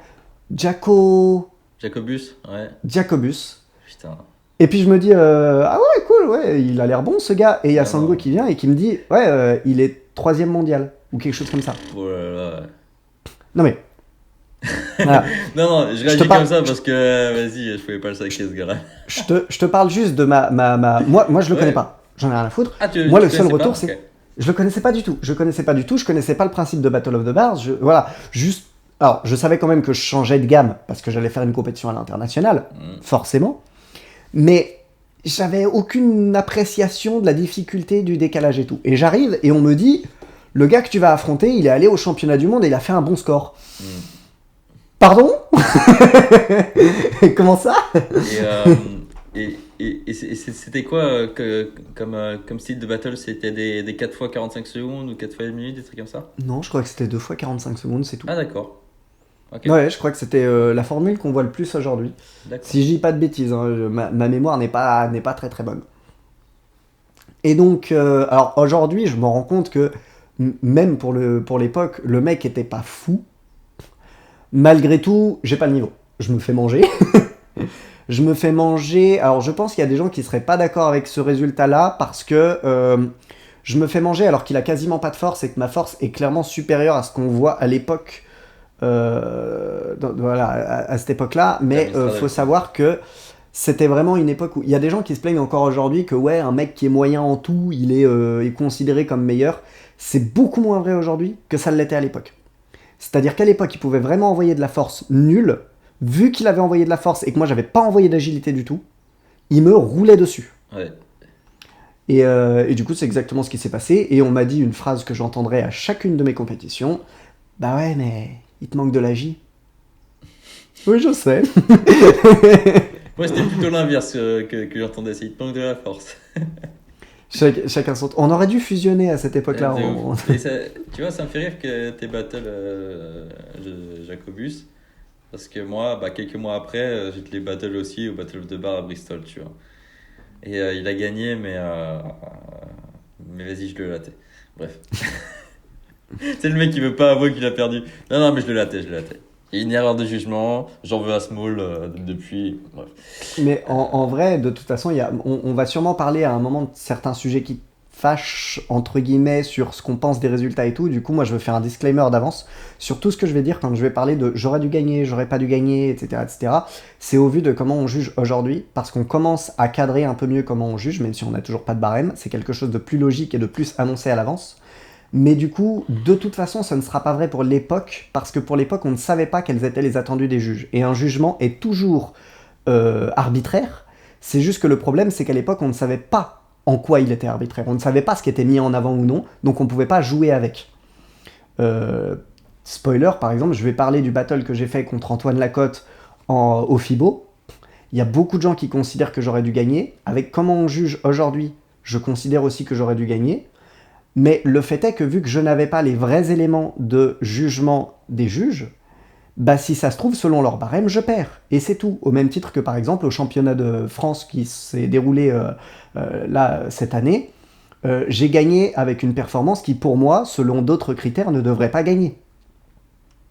Jacobus, ouais. Jacobus. Putain. Et puis je me dis, ah ouais, cool, ouais, il a l'air bon ce gars. Et il y a Non, Sango non. qui vient et qui me dit, ouais, il est troisième mondial, ou quelque chose comme ça. Oh là là. Non mais, voilà. Non, non, je Je te réagis comme parle, ça parce que, vas-y, je pouvais pas le saquer ce gars-là. je te parle juste de Moi, je le connais Ouais. pas. J'en ai rien à foutre. Ah, Moi, tu le seul connaissais pas? retour, Ok. c'est. Je le connaissais pas du tout. Je connaissais pas du tout. Je connaissais pas le principe de Battle of the Bars. Voilà. Juste. Alors, je savais quand même que je changeais de gamme parce que j'allais faire une compétition à l'international, Hmm. forcément. Mais j'avais aucune appréciation de la difficulté du décalage et tout. Et j'arrive et on me dit, le gars que tu vas affronter, il est allé au championnat du monde et il a fait un bon score. Hmm. Pardon? Comment ça? Et, c'était quoi comme style de battle? C'était des 4 fois 45 secondes ou 4 fois 1 minute, des trucs comme ça? Non, je crois que c'était 2 fois 45 secondes, c'est tout. Ah, d'accord. Ok, Ouais, je crois que c'était la formule qu'on voit le plus aujourd'hui. d'accord. Si je dis pas de bêtises, hein, ma mémoire n'est pas très très bonne. Et donc, alors aujourd'hui, je me rends compte que même pour l'époque, le mec était pas fou. Malgré tout, j'ai pas le niveau. Je me fais manger. Je me fais manger. Alors, je pense qu'il y a des gens qui seraient pas d'accord avec ce résultat-là parce que je me fais manger alors qu'il a quasiment pas de force et que ma force est clairement supérieure à ce qu'on voit à l'époque. Voilà, à cette époque-là. Mais faut savoir que c'était vraiment une époque où il y a des gens qui se plaignent encore aujourd'hui que ouais, un mec qui est moyen en tout, il est considéré comme meilleur. C'est beaucoup moins vrai aujourd'hui que ça l'était à l'époque. C'est-à-dire qu'à l'époque, il pouvait vraiment envoyer de la force nulle. Vu qu'il avait envoyé de la force et que moi, j'avais pas envoyé d'agilité du tout, il me roulait dessus. Ouais. Et du coup, c'est exactement ce qui s'est passé. Et on m'a dit une phrase que j'entendrai à chacune de mes compétitions. Bah ouais, mais il te manque de l'agi. Oui, je sais. Moi, c'était plutôt l'inverse que j'entendais. C'est il te manque de la force. Chacun son tour. On aurait dû fusionner à cette époque-là. De ouf. Et tu vois, ça me fait rire que tes battles Jacobus. Parce que moi, quelques mois après, j'ai les battles aussi au Battle of the Bar à Bristol, tu vois. Et il a gagné, mais vas-y, je le latais. Bref. C'est le mec qui veut pas avouer qu'il a perdu. Non, non, mais je le latais. Il y a une erreur de jugement, j'en veux à Small depuis. Bref. Mais en vrai, de toute façon, on va sûrement parler à un moment de certains sujets qui fâchent, entre guillemets, sur ce qu'on pense des résultats et tout. Du coup, moi, je veux faire un disclaimer d'avance sur tout ce que je vais dire quand je vais parler de j'aurais dû gagner, j'aurais pas dû gagner, etc., etc. C'est au vu de comment on juge aujourd'hui, parce qu'on commence à cadrer un peu mieux comment on juge, même si on n'a toujours pas de barème. C'est quelque chose de plus logique et de plus annoncé à l'avance. Mais du coup, de toute façon, ça ne sera pas vrai pour l'époque, parce que pour l'époque, on ne savait pas quels étaient les attendus des juges. Et un jugement est toujours arbitraire. C'est juste que le problème, c'est qu'à l'époque, on ne savait pas en quoi il était arbitraire. On ne savait pas ce qui était mis en avant ou non, donc on ne pouvait pas jouer avec. Spoiler, par exemple, je vais parler du battle que j'ai fait contre Antoine Lacotte au FIBO. Il y a beaucoup de gens qui considèrent que j'aurais dû gagner. Avec comment on juge aujourd'hui, je considère aussi que j'aurais dû gagner. Mais le fait est que vu que je n'avais pas les vrais éléments de jugement des juges, bah si ça se trouve, selon leur barème, je perds. Et c'est tout. Au même titre que par exemple au championnat de France qui s'est déroulé là cette année, j'ai gagné avec une performance qui pour moi, selon d'autres critères, ne devrait pas gagner.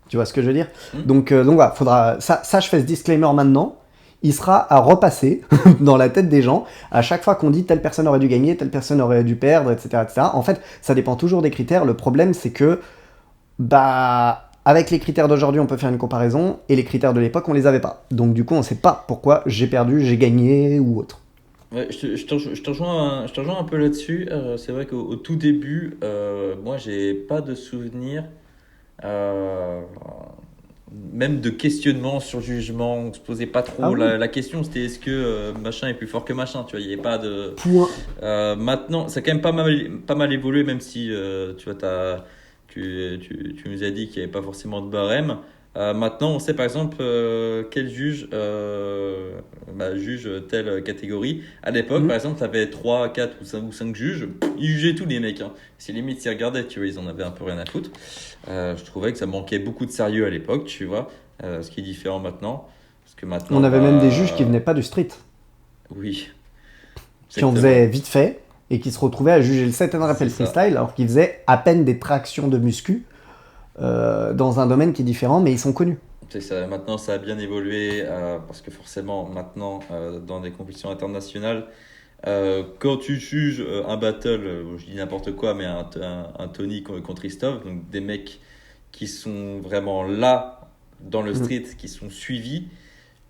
Tu vois ce que je veux dire ? Donc voilà, faudra. Ça, je fais ce disclaimer maintenant. Il sera à repasser dans la tête des gens à chaque fois qu'on dit telle personne aurait dû gagner, telle personne aurait dû perdre, etc., etc. En fait, ça dépend toujours des critères. Le problème, c'est que, avec les critères d'aujourd'hui, on peut faire une comparaison, et les critères de l'époque, on les avait pas. Donc du coup, on sait pas pourquoi j'ai perdu, j'ai gagné ou autre. Ouais, je te rejoins un peu là-dessus. C'est vrai qu'au tout début, moi, j'ai pas de souvenir. euh, Même de questionnement sur le jugement, on se posait pas Ah trop oui. la question, c'était est-ce que machin est plus fort que machin, tu vois, il n'y avait pas de... Point. Maintenant, ça a quand même pas mal évolué, même si tu vois, tu nous as dit qu'il n'y avait pas forcément de barème. Maintenant, on sait par exemple quel juge juge telle catégorie. À l'époque, par exemple, tu avais 3 4 ou 5 juges, ils jugeaient tous les mecs. Hein. C'est limite, s'ils regardaient, tu vois, ils en avaient un peu rien à foutre. Je trouvais que ça manquait beaucoup de sérieux à l'époque, tu vois, ce qui est différent maintenant. Parce que maintenant, On avait même des juges qui venaient pas du street, oui, qui en exactement. faisaient vite fait, et qui se retrouvaient à juger le set and C'est rappel ça. freestyle, alors qu'ils faisaient à peine des tractions de muscu dans un domaine qui est différent, mais ils sont connus. C'est ça. Maintenant, ça a bien évolué parce que forcément, maintenant, dans des compétitions internationales, quand tu juges un battle, je dis n'importe quoi, mais un Tony contre Christophe, donc des mecs qui sont vraiment là dans le Mm. street, qui sont suivis,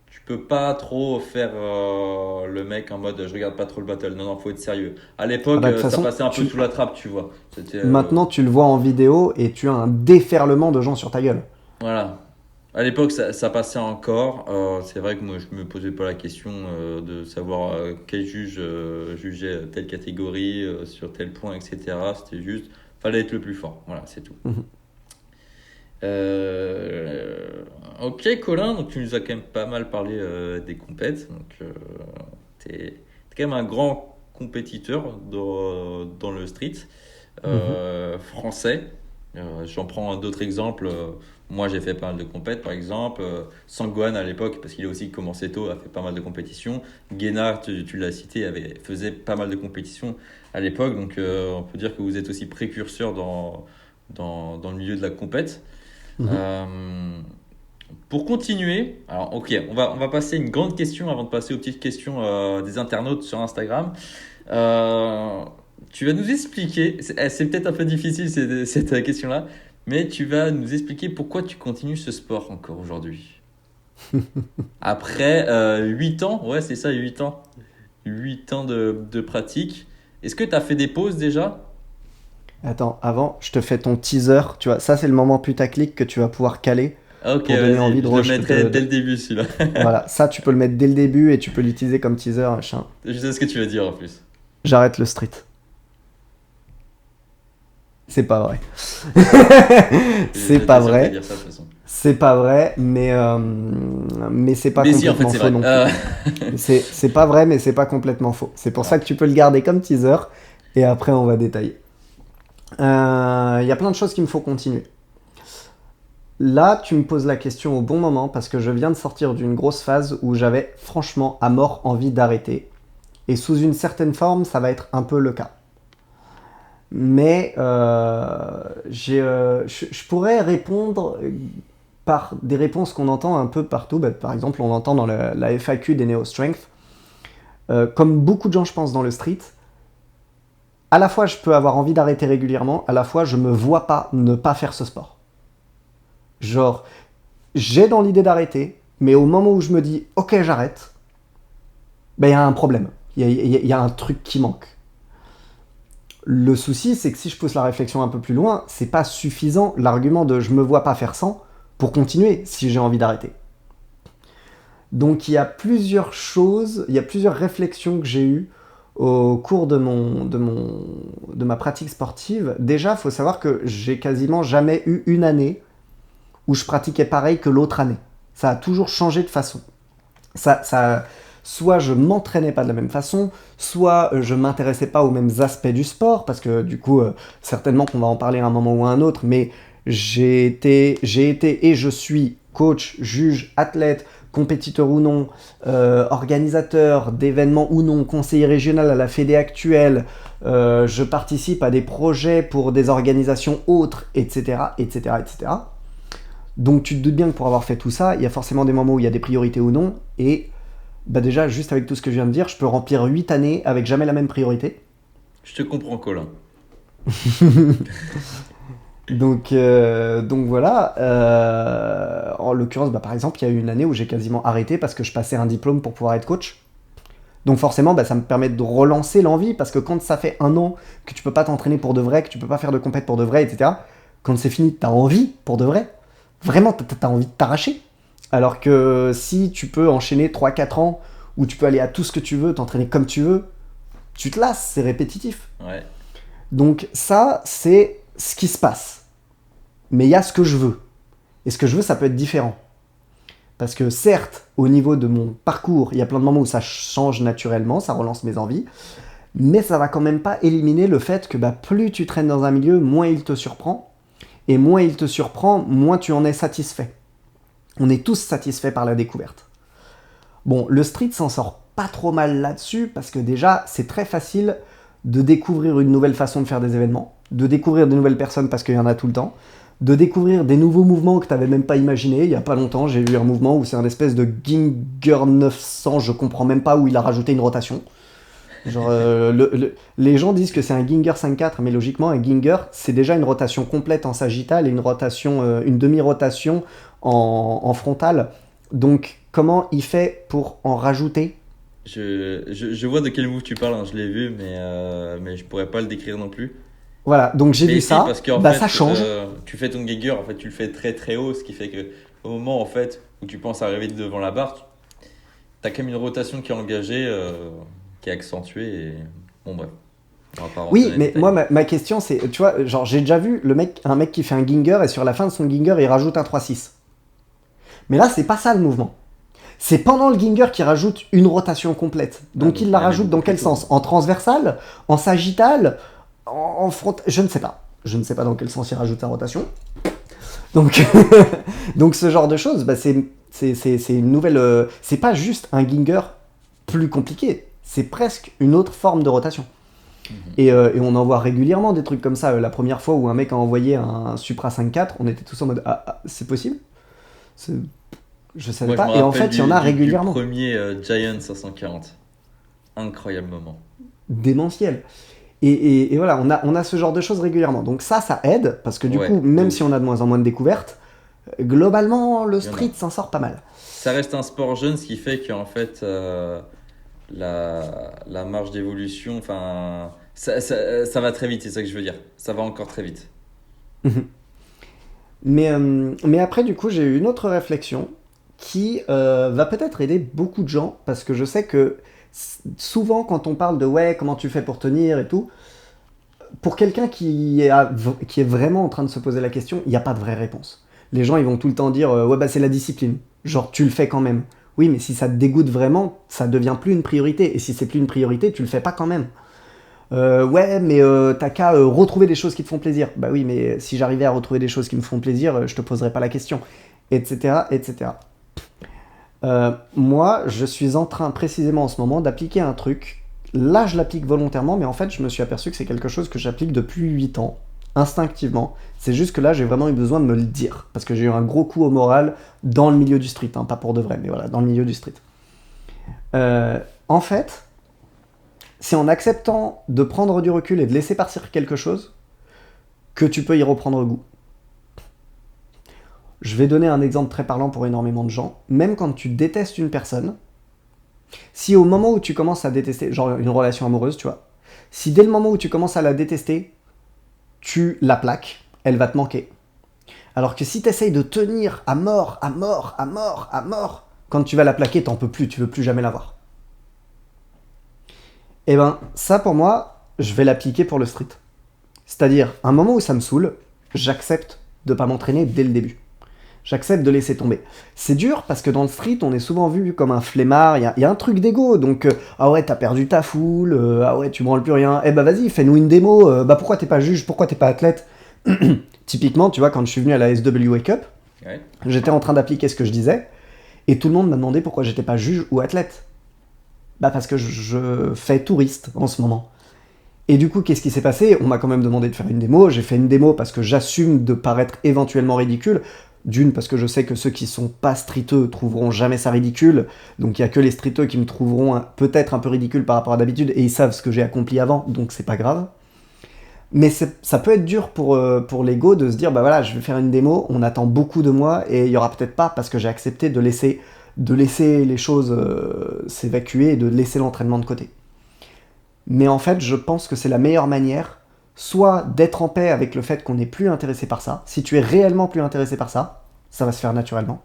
tu peux pas trop faire le mec en mode je regarde pas trop le battle. Non, non, faut être sérieux. À Ah l'époque, bah de toute ça façon, passait un peu sous la trappe, tu vois. C'était maintenant tu le vois en vidéo et tu as un déferlement de gens sur ta gueule. voilà. À l'époque, ça passait encore. C'est vrai que moi, je me posais pas la question de savoir quel juge jugeait telle catégorie sur tel point, etc. C'était juste, fallait être le plus fort. Voilà, c'est tout. Mhm. Ok, Colin, donc tu nous as quand même pas mal parlé des compètes. Donc, t'es quand même un grand compétiteur dans le street Mhm. français. J'en prends d'autres exemples. Moi, j'ai fait pas mal de compètes, par exemple. Sangwan, à l'époque, parce qu'il a aussi commencé tôt, a fait pas mal de compétitions. Guénard, tu l'as cité, faisait pas mal de compétitions à l'époque. Donc, on peut dire que vous êtes aussi précurseur dans le milieu de la compète. Mhm. Euh, pour continuer, alors ok, on va passer à une grande question avant de passer aux petites questions des internautes sur Instagram. Euh, Tu vas nous expliquer, c'est peut-être un peu difficile cette question-là, mais tu vas nous expliquer pourquoi tu continues ce sport encore aujourd'hui. Après 8 ans, ouais c'est ça, 8 ans. 8 ans de pratique. Est-ce que tu as fait des pauses déjà? Attends, avant, je te fais ton teaser. Tu vois, ça c'est le moment putaclic que tu vas pouvoir caler Ah, ok, pour donner envie vas-y, de, je le mettrai dès le de- début celui-là. Voilà, ça tu peux le mettre dès le début et tu peux l'utiliser comme teaser, machin. Je sais ce que tu veux dire en plus. J'arrête le street. C'est pas vrai. Je C'est pas j'étais sûr que t'allais vrai. dire ça de toute façon. C'est pas vrai, mais c'est pas Mais si, en fait, complètement c'est faux vrai. non plus. C'est pas vrai, mais c'est pas complètement faux. C'est pour ça que tu peux le garder comme teaser, et après on va détailler. Il y a plein de choses qu'il me faut continuer. Là, tu me poses la question au bon moment, parce que je viens de sortir d'une grosse phase où j'avais franchement à mort envie d'arrêter. Et sous une certaine forme, ça va être un peu le cas. Mais je pourrais répondre par des réponses qu'on entend un peu partout. Bah, par exemple, on entend dans la FAQ des Neo Strength. Comme beaucoup de gens, je pense, dans le street, à la fois je peux avoir envie d'arrêter régulièrement, à la fois je me vois pas ne pas faire ce sport. Genre, j'ai dans l'idée d'arrêter, mais au moment où je me dis ok, j'arrête, ben il y a un problème. Il y a un truc qui manque. Le souci, c'est que si je pousse la réflexion un peu plus loin, c'est pas suffisant l'argument de je me vois pas faire 100 pour continuer si j'ai envie d'arrêter. Donc il y a plusieurs choses, il y a plusieurs réflexions que j'ai eues au cours de ma pratique sportive. Déjà, il faut savoir que j'ai quasiment jamais eu une année où je pratiquais pareil que l'autre année. Ça a toujours changé de façon. Soit je m'entraînais pas de la même façon, soit je m'intéressais pas aux mêmes aspects du sport, parce que du coup, certainement qu'on va en parler à un moment ou à un autre, mais j'ai été et je suis coach, juge, athlète, compétiteur ou non, organisateur d'événements ou non, conseiller régional à la Fédé actuelle, je participe à des projets pour des organisations autres, etc., etc., etc. Donc tu te doutes bien que pour avoir fait tout ça, il y a forcément des moments où il y a des priorités ou non, et bah déjà, juste avec tout ce que je viens de dire, je peux remplir 8 années avec jamais la même priorité. Je te comprends, Colin. Donc voilà. En l'occurrence, bah, par exemple, il y a eu une année où j'ai quasiment arrêté parce que je passais un diplôme pour pouvoir être coach. Donc forcément, bah, ça me permet de relancer l'envie, parce que quand ça fait un an que tu peux pas t'entraîner pour de vrai, que tu peux pas faire de compète pour de vrai, etc., quand c'est fini, t'as envie pour de vrai. Vraiment, t'as envie de t'arracher. Alors que si tu peux enchaîner 3-4 ans où tu peux aller à tout ce que tu veux, t'entraîner comme tu veux, tu te lasses, c'est répétitif. Ouais. Donc ça, c'est ce qui se passe. Mais il y a ce que je veux. Et ce que je veux, ça peut être différent. Parce que certes, au niveau de mon parcours, il y a plein de moments où ça change naturellement, ça relance mes envies, mais ça va quand même pas éliminer le fait que bah, plus tu traînes dans un milieu, moins il te surprend, et moins il te surprend, moins tu en es satisfait. On est tous satisfaits par la découverte. Bon, le street s'en sort pas trop mal là-dessus, parce que déjà, c'est très facile de découvrir une nouvelle façon de faire des événements, de découvrir de nouvelles personnes parce qu'il y en a tout le temps, de découvrir des nouveaux mouvements que tu n'avais même pas imaginé. Il y a pas longtemps, j'ai vu un mouvement où c'est un espèce de Ginger 900, je comprends même pas où il a rajouté une rotation. Genre, les gens disent que c'est un Ginger 5-4, mais logiquement, un Ginger, c'est déjà une rotation complète en sagittal et une rotation, une demi-rotation en frontale. Donc, comment il fait pour en rajouter? Je vois de quel move tu parles, hein, je l'ai vu, mais je pourrais pas le décrire non plus. Voilà, donc j'ai Mais vu si, parce ça, qu'en bah ça fait, change. tu fais ton Geiger, en fait, tu le fais très très haut, ce qui fait que au moment en fait où tu penses arriver devant la barre, tu as quand même une rotation qui est engagée, qui est accentuée. Et... Bon, bref, on va pas rentrer dans Oui, les mais détails. moi, ma question, c'est, tu vois, genre, j'ai déjà vu un mec qui fait un Ginger et sur la fin de son Ginger, il rajoute un 3-6. Mais là, c'est pas ça le mouvement. C'est pendant le Ginger qu'il rajoute une rotation complète. Ah, Donc donc il il la la met rajoute beaucoup dans plus quel tôt. sens? En transversal? En sagittal? En front? Je ne sais pas. Je ne sais pas dans quel sens il rajoute sa rotation. Donc, donc ce genre de choses, bah, c'est une nouvelle... c'est pas juste un Ginger plus compliqué. C'est presque une autre forme de rotation. Mhm. Et on en voit régulièrement des trucs comme ça. La première fois où un mec a envoyé un Supra 5.4, on était tous en mode ah, c'est possible. C'est- Je savais Moi, je me pas. Et en rappelle fait, il y en a du régulièrement. premier Giant 540. Incroyable moment. Démentiel. Et voilà, on a ce genre de choses régulièrement. Donc ça aide, parce que du Ouais, coup, de même si on ouf. a de moins en moins de découvertes, globalement, le Il y en a. street s'en sort pas mal. Ça reste un sport jeune, ce qui fait qu'en fait, la marge d'évolution, enfin, ça va très vite, c'est ça que je veux dire. Ça va encore très vite. Mais après, du coup, j'ai eu une autre réflexion qui va peut-être aider beaucoup de gens, parce que je sais que souvent, quand on parle de ouais, comment tu fais pour tenir et tout, pour quelqu'un qui est vraiment en train de se poser la question, il n'y a pas de vraie réponse. les gens ils vont tout le temps dire ouais bah c'est la discipline. Genre tu le fais quand même. Oui mais si ça te dégoûte vraiment, ça devient plus une priorité. Et si c'est plus une priorité, tu le fais pas quand même. Ouais mais t'as qu'à retrouver des choses qui te font plaisir. Bah oui mais si j'arrivais à retrouver des choses qui me font plaisir, je te poserais pas la question. Etc. etc. Moi je suis en train précisément en ce moment d'appliquer un truc. Là je l'applique volontairement mais en fait je me suis aperçu que c'est quelque chose que j'applique depuis 8 ans. Instinctivement. C'est juste que là, j'ai vraiment eu besoin de me le dire. Parce que j'ai eu un gros coup au moral dans le milieu du street. Hein, pas pour de vrai, mais voilà, dans le milieu du street. En fait, c'est en acceptant de prendre du recul et de laisser partir quelque chose que tu peux y reprendre goût. Je vais donner un exemple très parlant pour énormément de gens. Même quand tu détestes une personne, si au moment où tu commences à détester, genre une relation amoureuse, tu vois, si dès le moment où tu commences à la détester, tu la plaques, elle va te manquer. Alors que si tu essayes de tenir à mort, à mort, à mort, à mort, quand tu vas la plaquer, t'en peux plus, tu veux plus jamais la voir. Et ben, ça pour moi, je vais l'appliquer pour le street. C'est-à-dire, un moment où ça me saoule, j'accepte de pas m'entraîner dès le début. J'accepte de laisser tomber. C'est dur parce que dans le street, on est souvent vu comme un flemmard, il y a un truc d'ego. Donc, ah ouais, t'as perdu ta foule, ah ouais, tu branles plus rien. Eh bah vas-y, fais-nous une démo, bah pourquoi t'es pas juge, pourquoi t'es pas athlète. Typiquement, tu vois, quand je suis venu à la SW Wake Up, ouais. J'étais en train d'appliquer ce que je disais, et tout le monde m'a demandé pourquoi j'étais pas juge ou athlète. Bah parce que je fais touriste en ce moment. Et du coup, qu'est-ce qui s'est passé? On m'a quand même demandé de faire une démo, j'ai fait une démo parce que j'assume de paraître éventuellement ridicule. D'une, parce que je sais que ceux qui sont pas streeteux trouveront jamais ça ridicule, donc il y a que les streeteux qui me trouveront peut-être un peu ridicule par rapport à d'habitude, et ils savent ce que j'ai accompli avant, donc c'est pas grave. Mais ça peut être dur pour l'ego de se dire, bah voilà, je vais faire une démo, on attend beaucoup de moi, et il y aura peut-être pas, parce que j'ai accepté de laisser les choses s'évacuer et de laisser l'entraînement de côté. Mais en fait, je pense que c'est la meilleure manière, soit d'être en paix avec le fait qu'on n'est plus intéressé par ça. Si tu es réellement plus intéressé par ça, ça va se faire naturellement.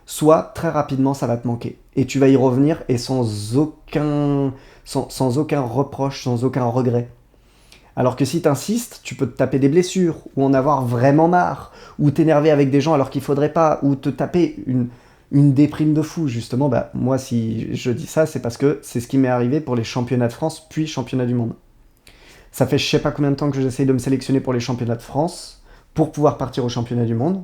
Soit très rapidement, ça va te manquer. Et tu vas y revenir et sans aucun reproche, sans aucun regret. Alors que si t'insistes, tu peux te taper des blessures, ou en avoir vraiment marre, ou t'énerver avec des gens alors qu'il faudrait pas, ou te taper une déprime de fou. Justement, bah, moi si je dis ça, c'est parce que c'est ce qui m'est arrivé pour les championnats de France, puis championnats du monde. Ça fait je sais pas combien de temps que j'essaye de me sélectionner pour les championnats de France, pour pouvoir partir aux championnats du monde.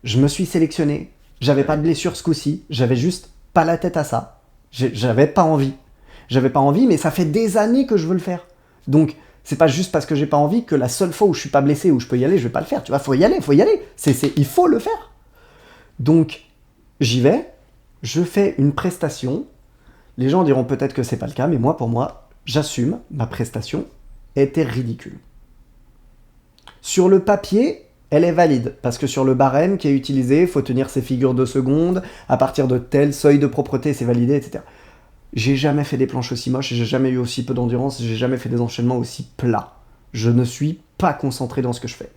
Je me suis sélectionné, j'avais pas de blessure ce coup-ci, j'avais juste pas la tête à ça. J'avais pas envie. J'avais pas envie, mais ça fait des années que je veux le faire. Donc, c'est pas juste parce que j'ai pas envie que la seule fois où je suis pas blessé, où je peux y aller, je vais pas le faire. Tu vois, faut y aller. Il faut le faire. Donc, j'y vais, je fais une prestation. Les gens diront peut-être que c'est pas le cas, mais moi, pour moi, j'assume, ma prestation était ridicule. Sur le papier, elle est valide, parce que sur le barème qui est utilisé, il faut tenir ses figures 2 secondes, à partir de tel seuil de propreté, c'est validé, etc. J'ai jamais fait des planches aussi moches, j'ai jamais eu aussi peu d'endurance, j'ai jamais fait des enchaînements aussi plats. Je ne suis pas concentré dans ce que je fais.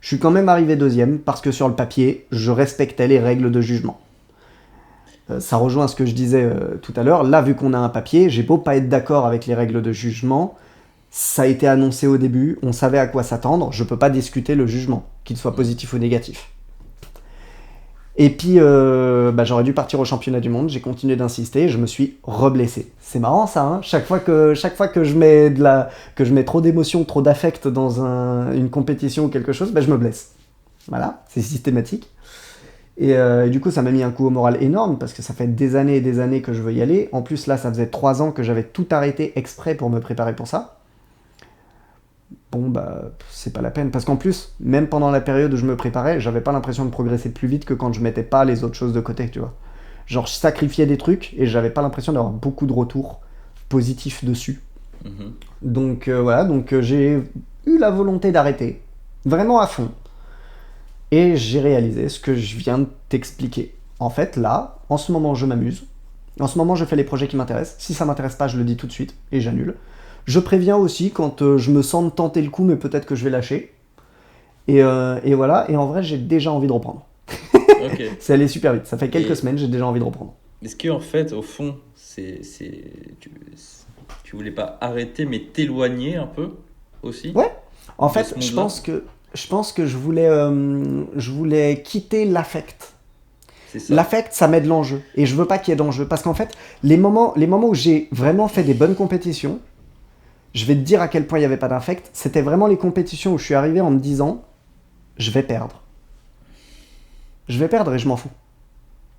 Je suis quand même arrivé deuxième, parce que sur le papier, je respectais les règles de jugement. Ça rejoint ce que je disais tout à l'heure. Là, vu qu'on a un papier, j'ai beau pas être d'accord avec les règles de jugement, ça a été annoncé au début, on savait à quoi s'attendre, je peux pas discuter le jugement, qu'il soit positif ou négatif. Et puis, j'aurais dû partir au championnat du monde, j'ai continué d'insister, je me suis reblessé. C'est marrant ça, hein, chaque fois que je mets trop d'émotions, trop d'affect dans une compétition ou quelque chose, je me blesse. Voilà, c'est systématique. Et du coup, ça m'a mis un coup au moral énorme, parce que ça fait des années et des années que je veux y aller. En plus, là, ça faisait 3 ans que j'avais tout arrêté exprès pour me préparer pour ça. Bon, c'est pas la peine. Parce qu'en plus, même pendant la période où je me préparais, j'avais pas l'impression de progresser plus vite que quand je mettais pas les autres choses de côté, tu vois. Genre, je sacrifiais des trucs et j'avais pas l'impression d'avoir beaucoup de retours positifs dessus. Mm-hmm. Donc, voilà, j'ai eu la volonté d'arrêter. Vraiment à fond. Et j'ai réalisé ce que je viens de t'expliquer. En fait, là, en ce moment, je m'amuse. En ce moment, je fais les projets qui m'intéressent. Si ça m'intéresse pas, je le dis tout de suite et j'annule. Je préviens aussi quand je me sens de tenter le coup, mais peut-être que je vais lâcher. Et voilà. Et en vrai, j'ai déjà envie de reprendre. Okay. C'est allé super vite. Ça fait quelques semaines, j'ai déjà envie de reprendre. Est-ce qu'en fait, au fond, tu voulais pas arrêter, mais t'éloigner un peu aussi? Ouais. En fait, je pense que Je pense que je voulais quitter l'affect. C'est ça. L'affect, ça met de l'enjeu. Et je veux pas qu'il y ait d'enjeu. Parce qu'en fait, les moments où j'ai vraiment fait des bonnes compétitions, je vais te dire à quel point il n'y avait pas d'affect. C'était vraiment les compétitions où je suis arrivé en me disant, je vais perdre. Je vais perdre et je m'en fous.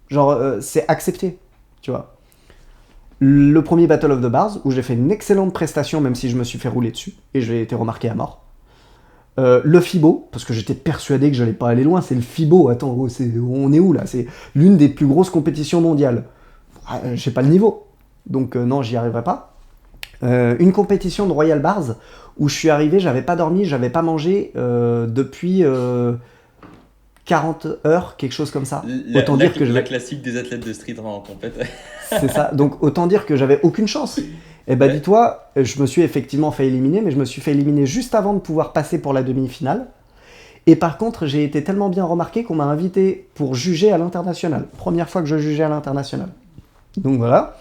Genre, c'est accepté, tu vois. Le premier Battle of the Bars, où j'ai fait une excellente prestation, même si je me suis fait rouler dessus, et j'ai été remarqué à mort. Le FIBO, parce que j'étais persuadé que j'allais pas aller loin, c'est le FIBO. Attends, on est où là? C'est l'une des plus grosses compétitions mondiales. J'ai pas le niveau. Donc non, j'y arriverai pas. Une compétition de Royal Bars où je suis arrivé, j'avais pas dormi, j'avais pas mangé depuis 40 heures, quelque chose comme ça. Autant dire que je La vais. classique des athlètes de street en compète. C'est ça. Donc autant dire que j'avais aucune chance. Et bah Ouais. dis-toi, je me suis effectivement fait éliminer, mais je me suis fait éliminer juste avant de pouvoir passer pour la demi-finale. Et par contre, j'ai été tellement bien remarqué qu'on m'a invité pour juger à l'international. Première fois que je jugeais à l'international. Donc voilà.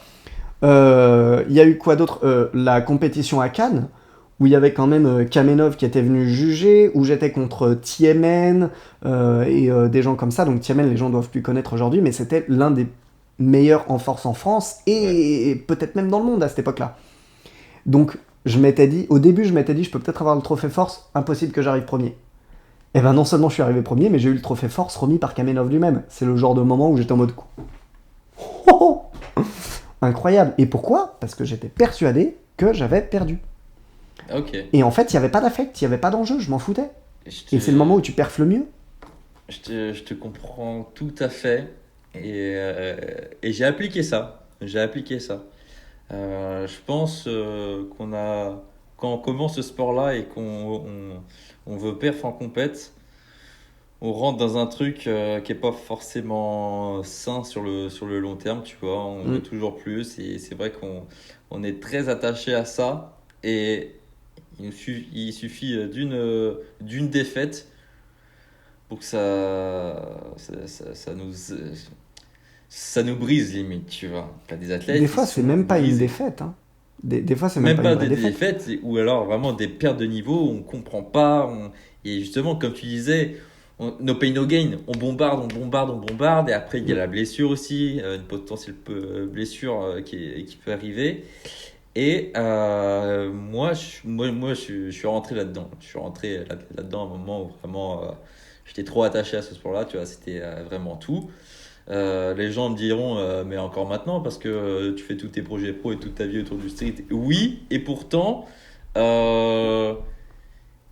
Il y a eu quoi d'autre? La compétition à Cannes, où il y avait quand même Kamenov qui était venu juger, où j'étais contre Tiemen et des gens comme ça. Donc Tiemen, les gens doivent plus connaître aujourd'hui, mais c'était l'un des meilleurs en force en France Ouais. et peut-être même dans le monde à cette époque-là. Donc je m'étais dit, au début, je m'étais dit, je peux peut-être avoir le trophée force, impossible que j'arrive premier. Et ben non seulement je suis arrivé premier, mais j'ai eu le trophée force remis par Kamenov lui-même. C'est le genre de moment où j'étais en mode oh, incroyable. Et pourquoi? Parce que j'étais persuadé que j'avais perdu. Ok. Et en fait, il n'y avait pas d'affect, il n'y avait pas d'enjeu, je m'en foutais. Je Et c'est le moment où te, tu perfs le mieux. je te comprends tout à fait. Et j'ai appliqué ça. J'ai appliqué ça. Je pense quand on commence ce sport-là et on veut perf en compète, on rentre dans un truc qui est pas forcément sain sur le long terme, tu vois. On veut Mm. toujours plus et c'est vrai qu'on est très attaché à ça. Et il suffit d'une défaite pour que ça nous brise limite, tu vois. T'as des Des athlètes, ils fois, c'est sont même pas une brisés. défaite. Hein. Des fois, c'est même Même pas une pas vraie des défaite. défaites, ou alors vraiment des pertes de niveau, on comprend pas. Et justement, comme tu disais, no pain, no gain, on bombarde, on bombarde, on bombarde, et après il y a Mm. la blessure aussi, une potentielle blessure qui peut arriver. Et je suis rentré là-dedans. Je suis rentré là-dedans à un moment où vraiment j'étais trop attaché à ce sport-là, tu vois, c'était vraiment tout. Les gens me diront, mais encore maintenant, parce que tu fais tous tes projets pro et toute ta vie autour du street. Oui, et pourtant, euh,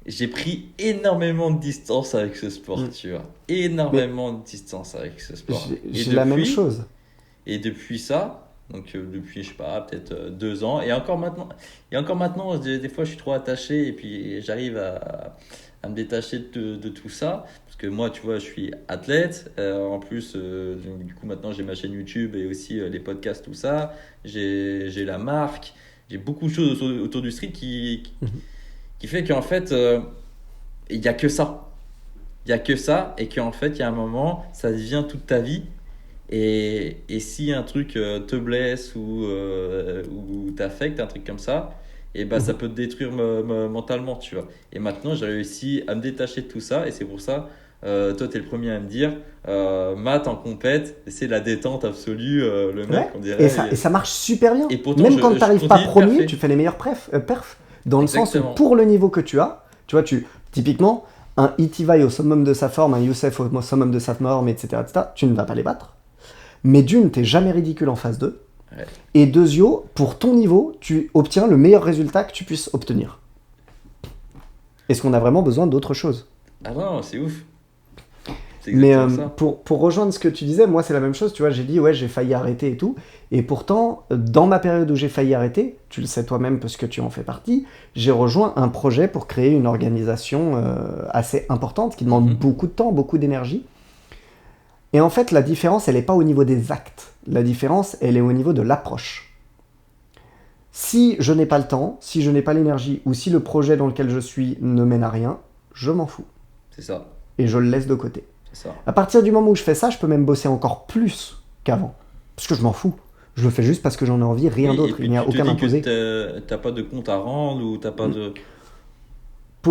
j'ai pris énormément de distance avec ce sport, Mm. tu vois. Mais Énormément de distance avec ce sport. j'ai la même chose. Et depuis ça, donc depuis, je sais pas, peut-être 2 ans, et encore maintenant, des fois, je suis trop attaché et puis j'arrive à me détacher de tout ça. Parce que moi, tu vois, je suis athlète. En plus, du coup, maintenant, j'ai ma chaîne YouTube et aussi les podcasts, tout ça. J'ai la marque. J'ai beaucoup de choses autour du street Mhm. qui fait qu'en fait, il n'y a que ça. Il n'y a que ça et qu'en fait, il y a un moment, ça devient toute ta vie. Et si un truc te blesse ou t'affecte, un truc comme ça, et bah, ça Mhm. peut te détruire mentalement, tu vois. Et maintenant, j'ai réussi à me détacher de tout ça. Et c'est pour ça, toi, tu es le premier à me dire, Matt en compète, c'est la détente absolue, le mec, Ouais. on Et dirait. ça, et ça marche super bien. Et pourtant, Même quand tu je n'arrives pas continue de premier, perfer. tu fais les meilleurs perfs. Dans le sens où, Exactement. pour le niveau que tu vois, typiquement, un Itivai au summum de sa forme, un Youssef au summum de sa forme, etc., tu ne vas pas les battre. Mais d'une, t'es jamais ridicule en phase 2. Ouais. Et deuxio, pour ton niveau, tu obtiens le meilleur résultat que tu puisses obtenir. Est-ce qu'on a vraiment besoin d'autre chose? Ah non, c'est ouf. C'est Mais exactement ça. pour rejoindre ce que tu disais, moi c'est la même chose, tu vois, j'ai dit ouais j'ai failli arrêter et tout, et pourtant dans ma période où j'ai failli arrêter, tu le sais toi-même parce que tu en fais partie, j'ai rejoint un projet pour créer une organisation assez importante qui demande Mhm. beaucoup de temps, beaucoup d'énergie. Et en fait la différence elle n'est pas au niveau des actes, la différence elle est au niveau de l'approche. Si je n'ai pas le temps, si je n'ai pas l'énergie, ou si le projet dans lequel je suis ne mène à rien, je m'en fous, C'est ça. et je le laisse de côté. C'est ça. À partir du moment où je fais ça, je peux même bosser encore plus qu'avant. Parce que je m'en fous. Je le fais juste parce que j'en ai envie, rien Oui, et d'autre. Il puis n'y a tu te aucun dis que imposé. t'as pas de compte à rendre ou t'as pas de.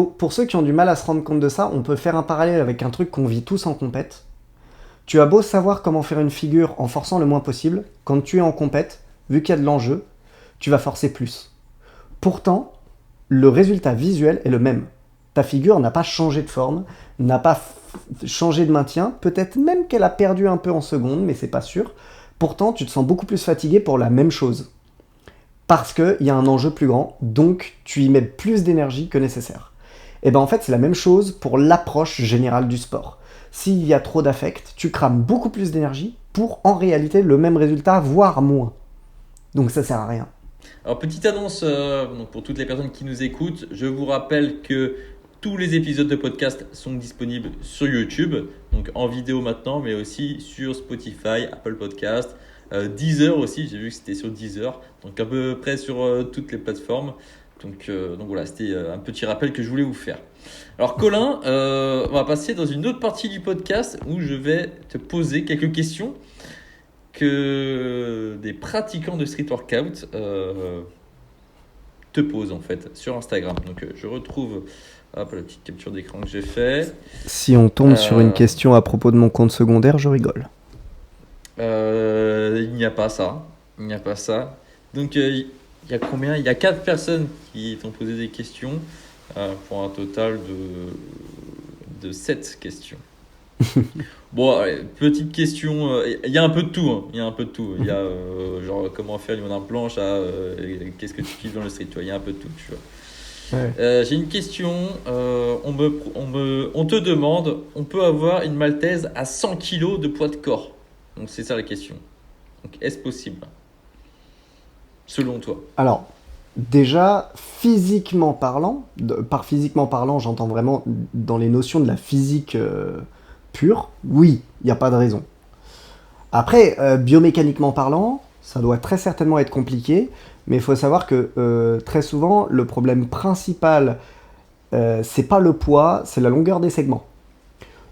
pour ceux qui ont du mal à se rendre compte de ça, on peut faire un parallèle avec un truc qu'on vit tous en compète. Tu as beau savoir comment faire une figure en forçant le moins possible, quand tu es en compète, vu qu'il y a de l'enjeu, tu vas forcer plus. Pourtant, le résultat visuel est le même. Ta figure n'a pas changé de forme, n'a pas changé de maintien, peut-être même qu'elle a perdu un peu en seconde, mais c'est pas sûr. Pourtant, tu te sens beaucoup plus fatigué pour la même chose. Parce qu'il y a un enjeu plus grand, donc tu y mets plus d'énergie que nécessaire. Et ben en fait, c'est la même chose pour l'approche générale du sport. S'il y a trop d'affect, tu crames beaucoup plus d'énergie pour en réalité le même résultat, voire moins. Donc ça sert à rien. Alors, petite annonce donc pour toutes les personnes qui nous écoutent, je vous rappelle que tous les épisodes de podcast sont disponibles sur YouTube, donc en vidéo maintenant, mais aussi sur Spotify, Apple Podcast, Deezer aussi, j'ai vu que c'était sur Deezer, donc à peu près sur toutes les plateformes. Donc voilà, c'était un petit rappel que je voulais vous faire. Alors Colin, on va passer dans une autre partie du podcast où je vais te poser quelques questions que des pratiquants de street workout te posent en fait sur Instagram. Donc je retrouve la petite capture d'écran que j'ai fait. Si on tombe sur une question à propos de mon compte secondaire, je rigole. Il n'y a pas ça. Il n'y a pas ça. Donc il y a combien? Il y a 4 personnes qui t'ont posé des questions pour un total de 7 questions. Bon, allez, petite question. Il y a un peu de tout. Hein. Il y a un peu de tout. Il y a genre comment faire une planche à qu'est-ce que tu kiffes dans le street. Tu vois, il y a un peu de tout. Tu vois. Ouais. J'ai une question. On te demande, on peut avoir une maltaise à 100 kg de poids de corps. Donc c'est ça la question. Donc est-ce possible selon toi? Alors, déjà, physiquement parlant, par physiquement parlant, j'entends vraiment dans les notions de la physique pure, oui, il n'y a pas de raison. Après, biomécaniquement parlant, ça doit très certainement être compliqué, mais il faut savoir que très souvent, le problème principal, c'est pas le poids, c'est la longueur des segments.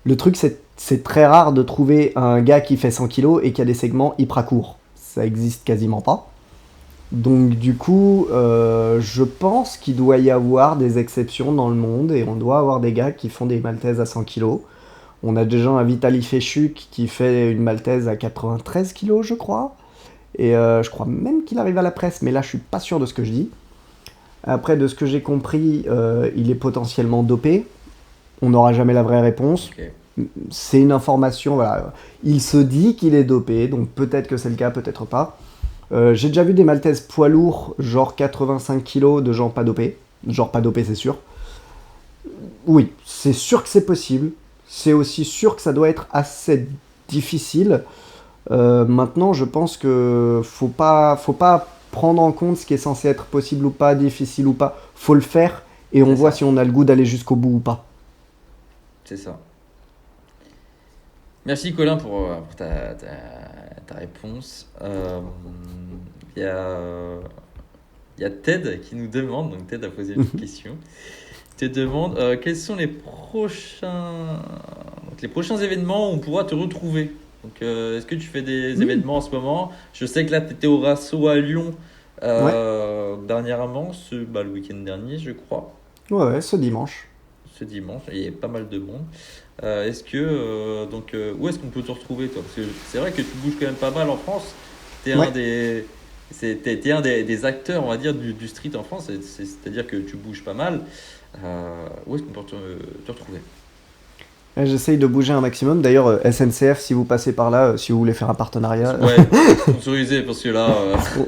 Le truc, c'est très rare de trouver un gars qui fait 100 kg et qui a des segments hyper courts. Ça existe quasiment pas. Donc du coup, je pense qu'il doit y avoir des exceptions dans le monde et on doit avoir des gars qui font des maltaises à 100 kg. On a déjà un Vitaly Fechuk qui fait une maltaise à 93 kg, je crois. Et je crois même qu'il arrive à la presse, mais là je suis pas sûr de ce que je dis. Après, de ce que j'ai compris, il est potentiellement dopé. On n'aura jamais la vraie réponse. Okay. C'est une information, voilà. Il se dit qu'il est dopé, donc peut-être que c'est le cas, peut-être pas. J'ai déjà vu des maltaises poids lourds, genre 85 kg, de gens pas dopés. Genre pas dopés, c'est sûr. Oui, c'est sûr que c'est possible. C'est aussi sûr que ça doit être assez difficile. Maintenant, je pense que faut pas prendre en compte ce qui est censé être possible ou pas, difficile ou pas. Faut le faire et on voit si on a le goût d'aller jusqu'au bout ou pas. C'est ça. Merci Colin pour ta réponse. Il y a Ted qui nous demande, donc Ted a posé une question. Il te demande quels sont les prochains événements où on pourra te retrouver. Donc, est-ce que tu fais des événements en ce moment? Je sais que là, tu étais au Rasso à Lyon dernièrement, le week-end dernier, je crois. Ouais, ce dimanche. Ce dimanche, il y a pas mal de monde. Est-ce que où est-ce qu'on peut te retrouver toi? Parce que c'est vrai que tu bouges quand même pas mal en France. T'es un des acteurs, on va dire, du street en France. C'est-à-dire que tu bouges pas mal. Où est-ce qu'on peut te retrouver? J'essaye de bouger un maximum. D'ailleurs, SNCF, si vous passez par là, si vous voulez faire un partenariat. Ouais, sponsorisé, parce que là.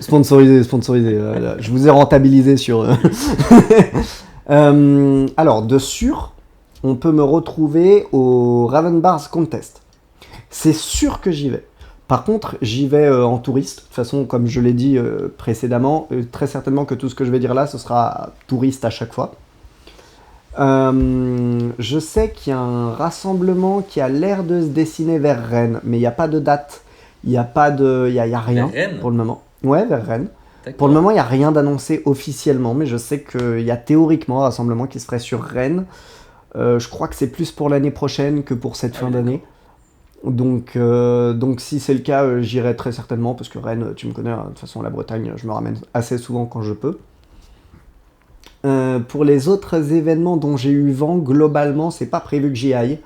Sponsorisé. Je vous ai rentabilisé sur. Alors, de sûr, on peut me retrouver au Raven Bars Contest. C'est sûr que j'y vais. Par contre, j'y vais en touriste. De toute façon, comme je l'ai dit précédemment, très certainement que tout ce que je vais dire là, ce sera touriste à chaque fois. Je sais qu'il y a un rassemblement qui a l'air de se dessiner vers Rennes, mais il n'y a pas de date. Il n'y a pas de. Il y a rien pour le moment. Ouais, vers Rennes. D'accord. Pour le moment, il n'y a rien d'annoncé officiellement, mais je sais qu'il y a théoriquement un rassemblement qui se ferait sur Rennes. Je crois que c'est plus pour l'année prochaine que pour cette fin d'année. Donc si c'est le cas, j'irai très certainement, parce que Rennes, tu me connais, de toute façon, la Bretagne, je me ramène assez souvent quand je peux. Pour les autres événements dont j'ai eu vent, globalement, c'est pas prévu que j'y aille.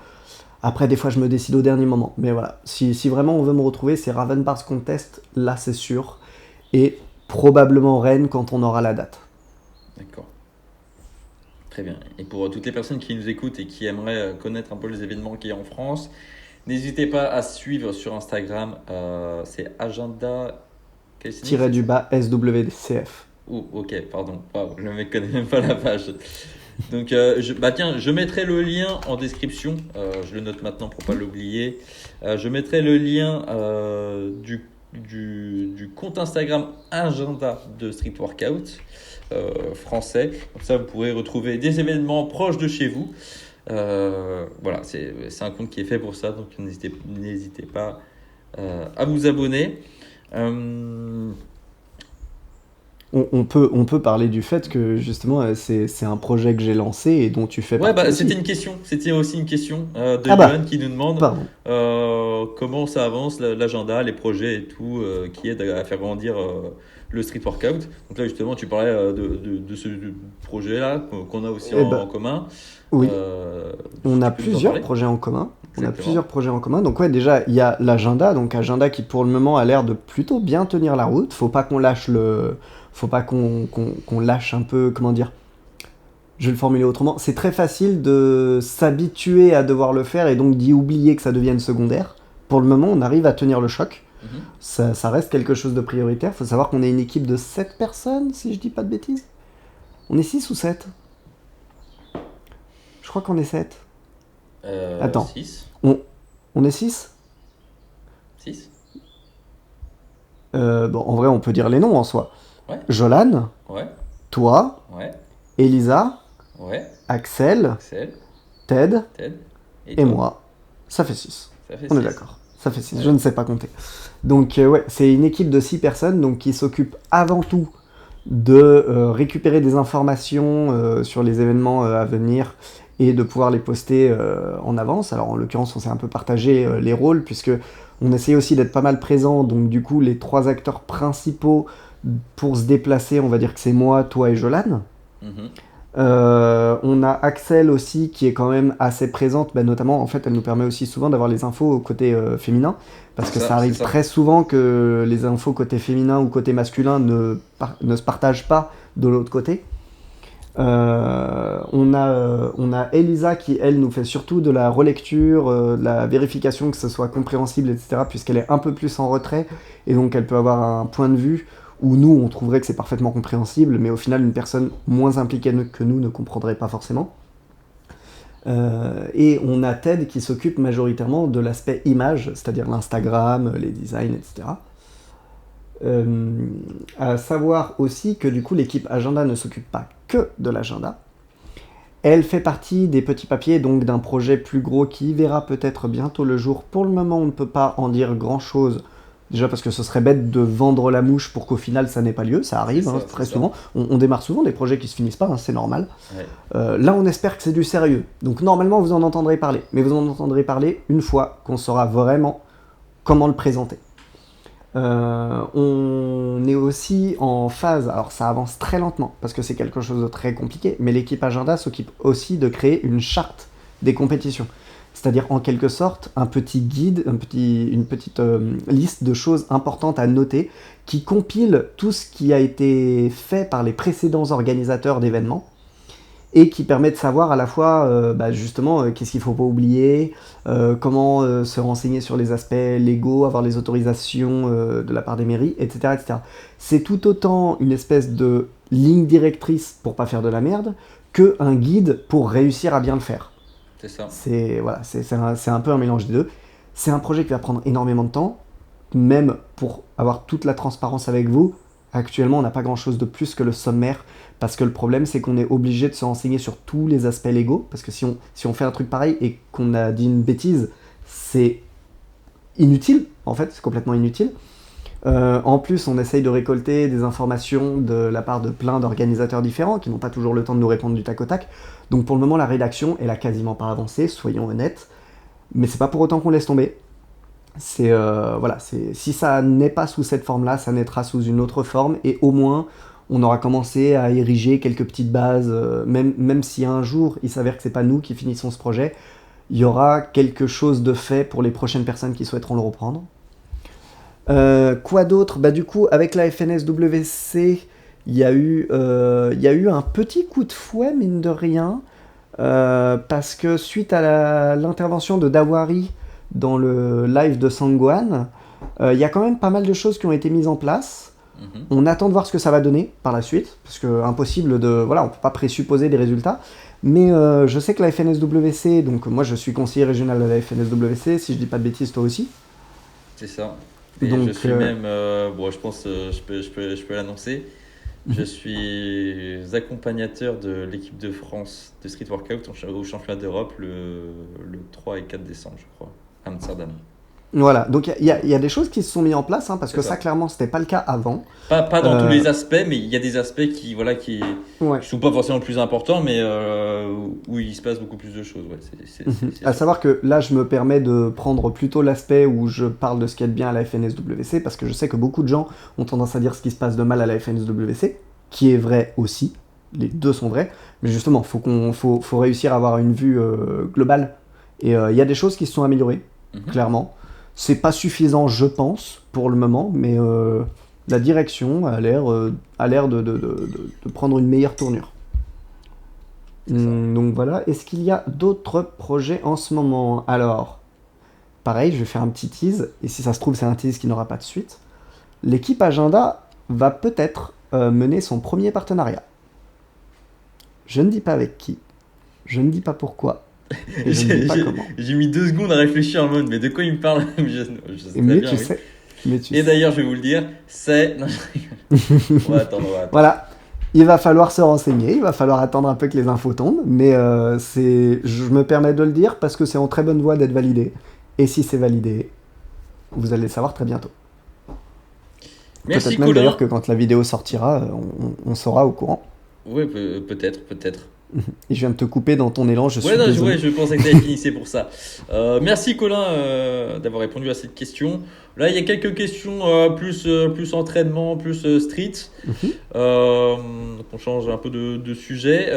Après, des fois, je me décide au dernier moment. Mais voilà, si vraiment on veut me retrouver, c'est Raven Bars Contest, là c'est sûr. Et probablement Rennes quand on aura la date. D'accord. Très bien. Et pour toutes les personnes qui nous écoutent et qui aimeraient connaître un peu les événements qu'il y a en France, n'hésitez pas à suivre sur Instagram. C'est agenda. Tiré du bas SWCF. Oh, ok, pardon. Wow, le mec connaît même pas la page. Donc, tiens, je mettrai le lien en description. Je le note maintenant pour pas l'oublier. Je mettrai le lien du compte Instagram Agenda de Street Workout français. Comme ça, vous pourrez retrouver des événements proches de chez vous. Voilà, c'est un compte qui est fait pour ça. Donc, n'hésitez pas à vous abonner. On peut parler du fait que justement c'est un projet que j'ai lancé et dont tu fais partie aussi. C'était une question. C'était aussi une question de Johan qui nous demande comment ça avance l'agenda, les projets et tout qui aident à faire grandir le street workout. Donc là justement tu parlais de ce projet-là qu'on a aussi en commun. Oui. On a plusieurs projets en commun. Donc ouais, déjà il y a l'agenda, donc agenda qui pour le moment a l'air de plutôt bien tenir la route. Faut pas qu'on lâche un peu, comment dire, je vais le formuler autrement, c'est très facile de s'habituer à devoir le faire et donc d'y oublier que ça devienne secondaire. Pour le moment, on arrive à tenir le choc. Ça reste quelque chose de prioritaire. Faut savoir qu'on est une équipe de 7 personnes, si je dis pas de bêtises. On est 6 ou 7 ? Je crois qu'on est 7. Attends. 6. On est 6 ? 6. Bon, en vrai, on peut dire les noms en soi. Ouais. Jolan, ouais. Toi, ouais. Elisa, ouais. Axel, Ted et moi. Ça fait 6. On est d'accord. Ça fait 6. Ouais. Je ne sais pas compter. Donc, ouais, c'est une équipe de 6 personnes donc, qui s'occupe avant tout de récupérer des informations sur les événements à venir et de pouvoir les poster en avance. Alors, en l'occurrence, on s'est un peu partagé les rôles puisque on essayait aussi d'être pas mal présent. Donc, du coup, les 3 acteurs principaux pour se déplacer, on va dire que c'est moi, toi et Jolan. On a Axel aussi qui est quand même assez présente, notamment en fait elle nous permet aussi souvent d'avoir les infos au côté féminin parce que ça arrive très souvent que les infos côté féminin ou côté masculin ne se partagent pas de l'autre côté. On a Elisa qui elle nous fait surtout de la relecture, de la vérification que ce soit compréhensible, etc. puisqu'elle est un peu plus en retrait et donc elle peut avoir un point de vue où nous, on trouverait que c'est parfaitement compréhensible, mais au final, une personne moins impliquée que nous ne comprendrait pas forcément. Et on a Ted qui s'occupe majoritairement de l'aspect image, c'est-à-dire l'Instagram, les designs, etc. À savoir aussi que du coup, l'équipe Agenda ne s'occupe pas que de l'agenda. Elle fait partie des petits papiers, donc d'un projet plus gros qui verra peut-être bientôt le jour. Pour le moment, on ne peut pas en dire grand-chose. Déjà parce que ce serait bête de vendre la mouche pour qu'au final ça n'ait pas lieu, ça arrive très souvent. On démarre souvent des projets qui se finissent pas, c'est normal. Ouais. Là on espère que c'est du sérieux. Donc normalement vous en entendrez parler. Mais vous en entendrez parler une fois qu'on saura vraiment comment le présenter. On est aussi en phase, alors ça avance très lentement parce que c'est quelque chose de très compliqué, mais l'équipe Agenda s'occupe aussi de créer une charte des compétitions. C'est-à-dire en quelque sorte un petit guide, une petite liste de choses importantes à noter qui compile tout ce qui a été fait par les précédents organisateurs d'événements et qui permet de savoir à la fois justement qu'est-ce qu'il ne faut pas oublier, comment se renseigner sur les aspects légaux, avoir les autorisations de la part des mairies, etc., etc. C'est tout autant une espèce de ligne directrice pour pas faire de la merde qu'un guide pour réussir à bien le faire. C'est ça. C'est un peu un mélange des deux. C'est un projet qui va prendre énormément de temps, même pour avoir toute la transparence avec vous. Actuellement, on n'a pas grand-chose de plus que le sommaire, parce que le problème, c'est qu'on est obligé de se renseigner sur tous les aspects légaux, parce que si on fait un truc pareil et qu'on a dit une bêtise, c'est inutile, en fait, c'est complètement inutile. En plus, on essaye de récolter des informations de la part de plein d'organisateurs différents qui n'ont pas toujours le temps de nous répondre du tac au tac. Donc pour le moment, la rédaction, elle a quasiment pas avancé, soyons honnêtes. Mais c'est pas pour autant qu'on laisse tomber. Si ça n'est pas sous cette forme-là, ça naîtra sous une autre forme. Et au moins, On aura commencé à ériger quelques petites bases, même si un jour il s'avère que c'est pas nous qui finissons ce projet, il y aura quelque chose de fait pour les prochaines personnes qui souhaiteront le reprendre. Quoi d'autre? Bah du coup, avec la FNSWC, il y a eu un petit coup de fouet, mine de rien, parce que suite à l'intervention de Dawari dans le live de Sangwan, il y a quand même pas mal de choses qui ont été mises en place. On attend de voir ce que ça va donner par la suite, parce que impossible de... Voilà, on peut pas présupposer des résultats. Mais je sais que la FNSWC, donc moi je suis conseiller régional de la FNSWC, si je dis pas de bêtises, toi aussi. C'est ça. Et Donc, je suis même, bon, je pense, je peux l'annoncer. Je suis accompagnateur de l'équipe de France de street workout au championnat d'Europe le 3 et 4 décembre, je crois, à Amsterdam. Voilà, donc il y a des choses qui se sont mises en place, hein, parce C'est que ça. ça clairement c'était pas le cas avant. Pas dans tous Euh, les aspects, mais il y a des aspects qui ouais. sont pas forcément le plus importants, mais où il se passe beaucoup plus de choses. Ouais, c'est À sûr. savoir que là, je me permets de prendre plutôt l'aspect où je parle de ce qu'il y a de bien à la FNSWC, parce que je sais que beaucoup de gens ont tendance à dire ce qui se passe de mal à la FNSWC, qui est vrai aussi, les deux sont vrais, mais justement, faut réussir à avoir une vue globale. Et il y a des choses qui se sont améliorées, Mhm. clairement. C'est pas suffisant, je pense, pour le moment, mais la direction a l'air de prendre une meilleure tournure. C'est ça. Donc voilà, est-ce qu'il y a d'autres projets en ce moment? Alors, pareil, je vais faire un petit tease, et si ça se trouve, c'est un tease qui n'aura pas de suite. L'équipe Agenda va peut-être mener son premier partenariat. Je ne dis pas avec qui, je ne dis pas pourquoi, et je ne dis pas comment. J'ai mis 2 secondes à réfléchir en mode, mais de quoi il me parle? Je sais très Mais bien, tu oui. sais, mais tu Et sais. d'ailleurs, je vais vous le dire, c'est. Non, je rigole. On va attendre, on va attendre. Voilà, il va falloir se renseigner, il va falloir attendre un peu que les infos tombent, mais je me permets de le dire parce que c'est en très bonne voie d'être validé. Et si c'est validé, vous allez le savoir très bientôt. Merci Peut-être même d'ailleurs Colin. que quand la vidéo sortira, on sera au courant. Ouais, peut-être, peut-être. Et je viens de te couper dans ton élan, je Ouais, suis non, désolé. je pensais que tu avais fini, c'est pour ça. Merci Colin d'avoir répondu à cette question. Là, il y a quelques questions plus entraînement, plus street. Mhm. Donc on change un peu de sujet.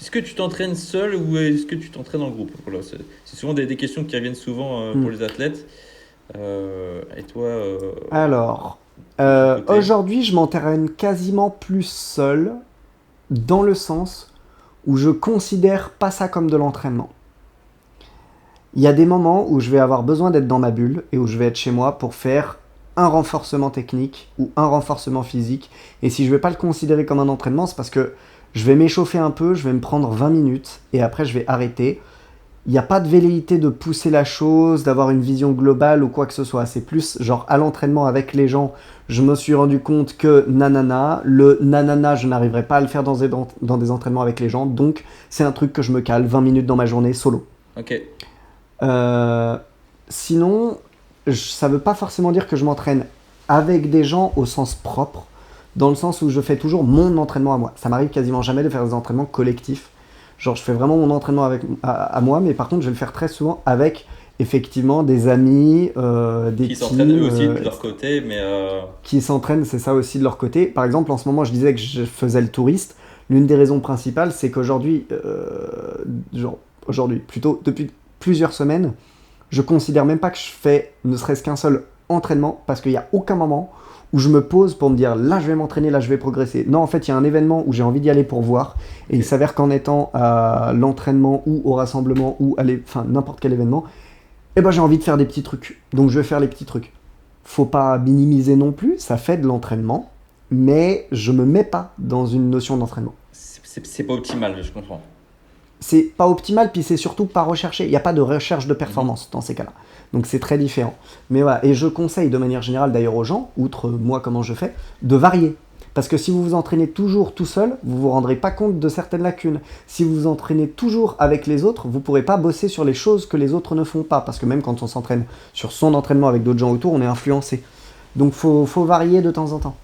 Est-ce que tu t'entraînes seul ou est-ce que tu t'entraînes en groupe? Voilà, c'est souvent des questions qui reviennent souvent pour Mm. les athlètes. Et toi, Alors, de ton côté? aujourd'hui, je m'entraîne quasiment plus seul, dans le sens où je considère pas ça comme de l'entraînement. Il y a des moments où je vais avoir besoin d'être dans ma bulle et où je vais être chez moi pour faire un renforcement technique ou un renforcement physique. Et si je ne vais pas le considérer comme un entraînement, c'est parce que je vais m'échauffer un peu, je vais me prendre 20 minutes et après je vais arrêter. Il n'y a pas de velléité de pousser la chose, d'avoir une vision globale ou quoi que ce soit. C'est plus genre à l'entraînement avec les gens, je me suis rendu compte que nanana, le nanana, je n'arriverai pas à le faire dans des entraînements avec les gens. Donc c'est un truc que je me cale 20 minutes dans ma journée solo. Ok. Euh, Sinon, ça veut pas forcément dire que je m'entraîne avec des gens au sens propre, dans le sens où je fais toujours mon entraînement à moi. Ça m'arrive quasiment jamais de faire des entraînements collectifs. Genre, je fais vraiment mon entraînement à moi, mais par contre, je vais le faire très souvent avec effectivement des amis, des Qui s'entraînent eux teams aussi de leur côté, mais qui s'entraînent, c'est ça aussi de leur côté. Par exemple, en ce moment, je disais que je faisais le touriste. L'une des raisons principales, c'est qu'aujourd'hui, aujourd'hui, plutôt depuis plusieurs semaines, je considère même pas que je fais ne serait-ce qu'un seul entraînement parce qu'il n'y a aucun moment où je me pose pour me dire là je vais m'entraîner, là je vais progresser. Non, en fait, il y a un événement où j'ai envie d'y aller pour voir et il s'avère qu'en étant à l'entraînement ou au rassemblement ou enfin n'importe quel événement, eh ben j'ai envie de faire des petits trucs. Donc je vais faire les petits trucs. Faut pas minimiser non plus, ça fait de l'entraînement, mais je me mets pas dans une notion d'entraînement. c'est pas optimal, je comprends. C'est pas optimal, puis c'est surtout pas recherché. Il n'y a pas de recherche de Mhm. performance dans ces cas-là. Donc c'est très différent. Mais voilà, et je conseille de manière générale d'ailleurs aux gens, outre moi comment je fais, de varier. Parce que si vous vous entraînez toujours tout seul, vous vous rendrez pas compte de certaines lacunes. Si vous vous entraînez toujours avec les autres, vous pourrez pas bosser sur les choses que les autres ne font pas. Parce que même quand on s'entraîne sur son entraînement avec d'autres gens autour, on est influencé. Donc faut varier de temps en temps.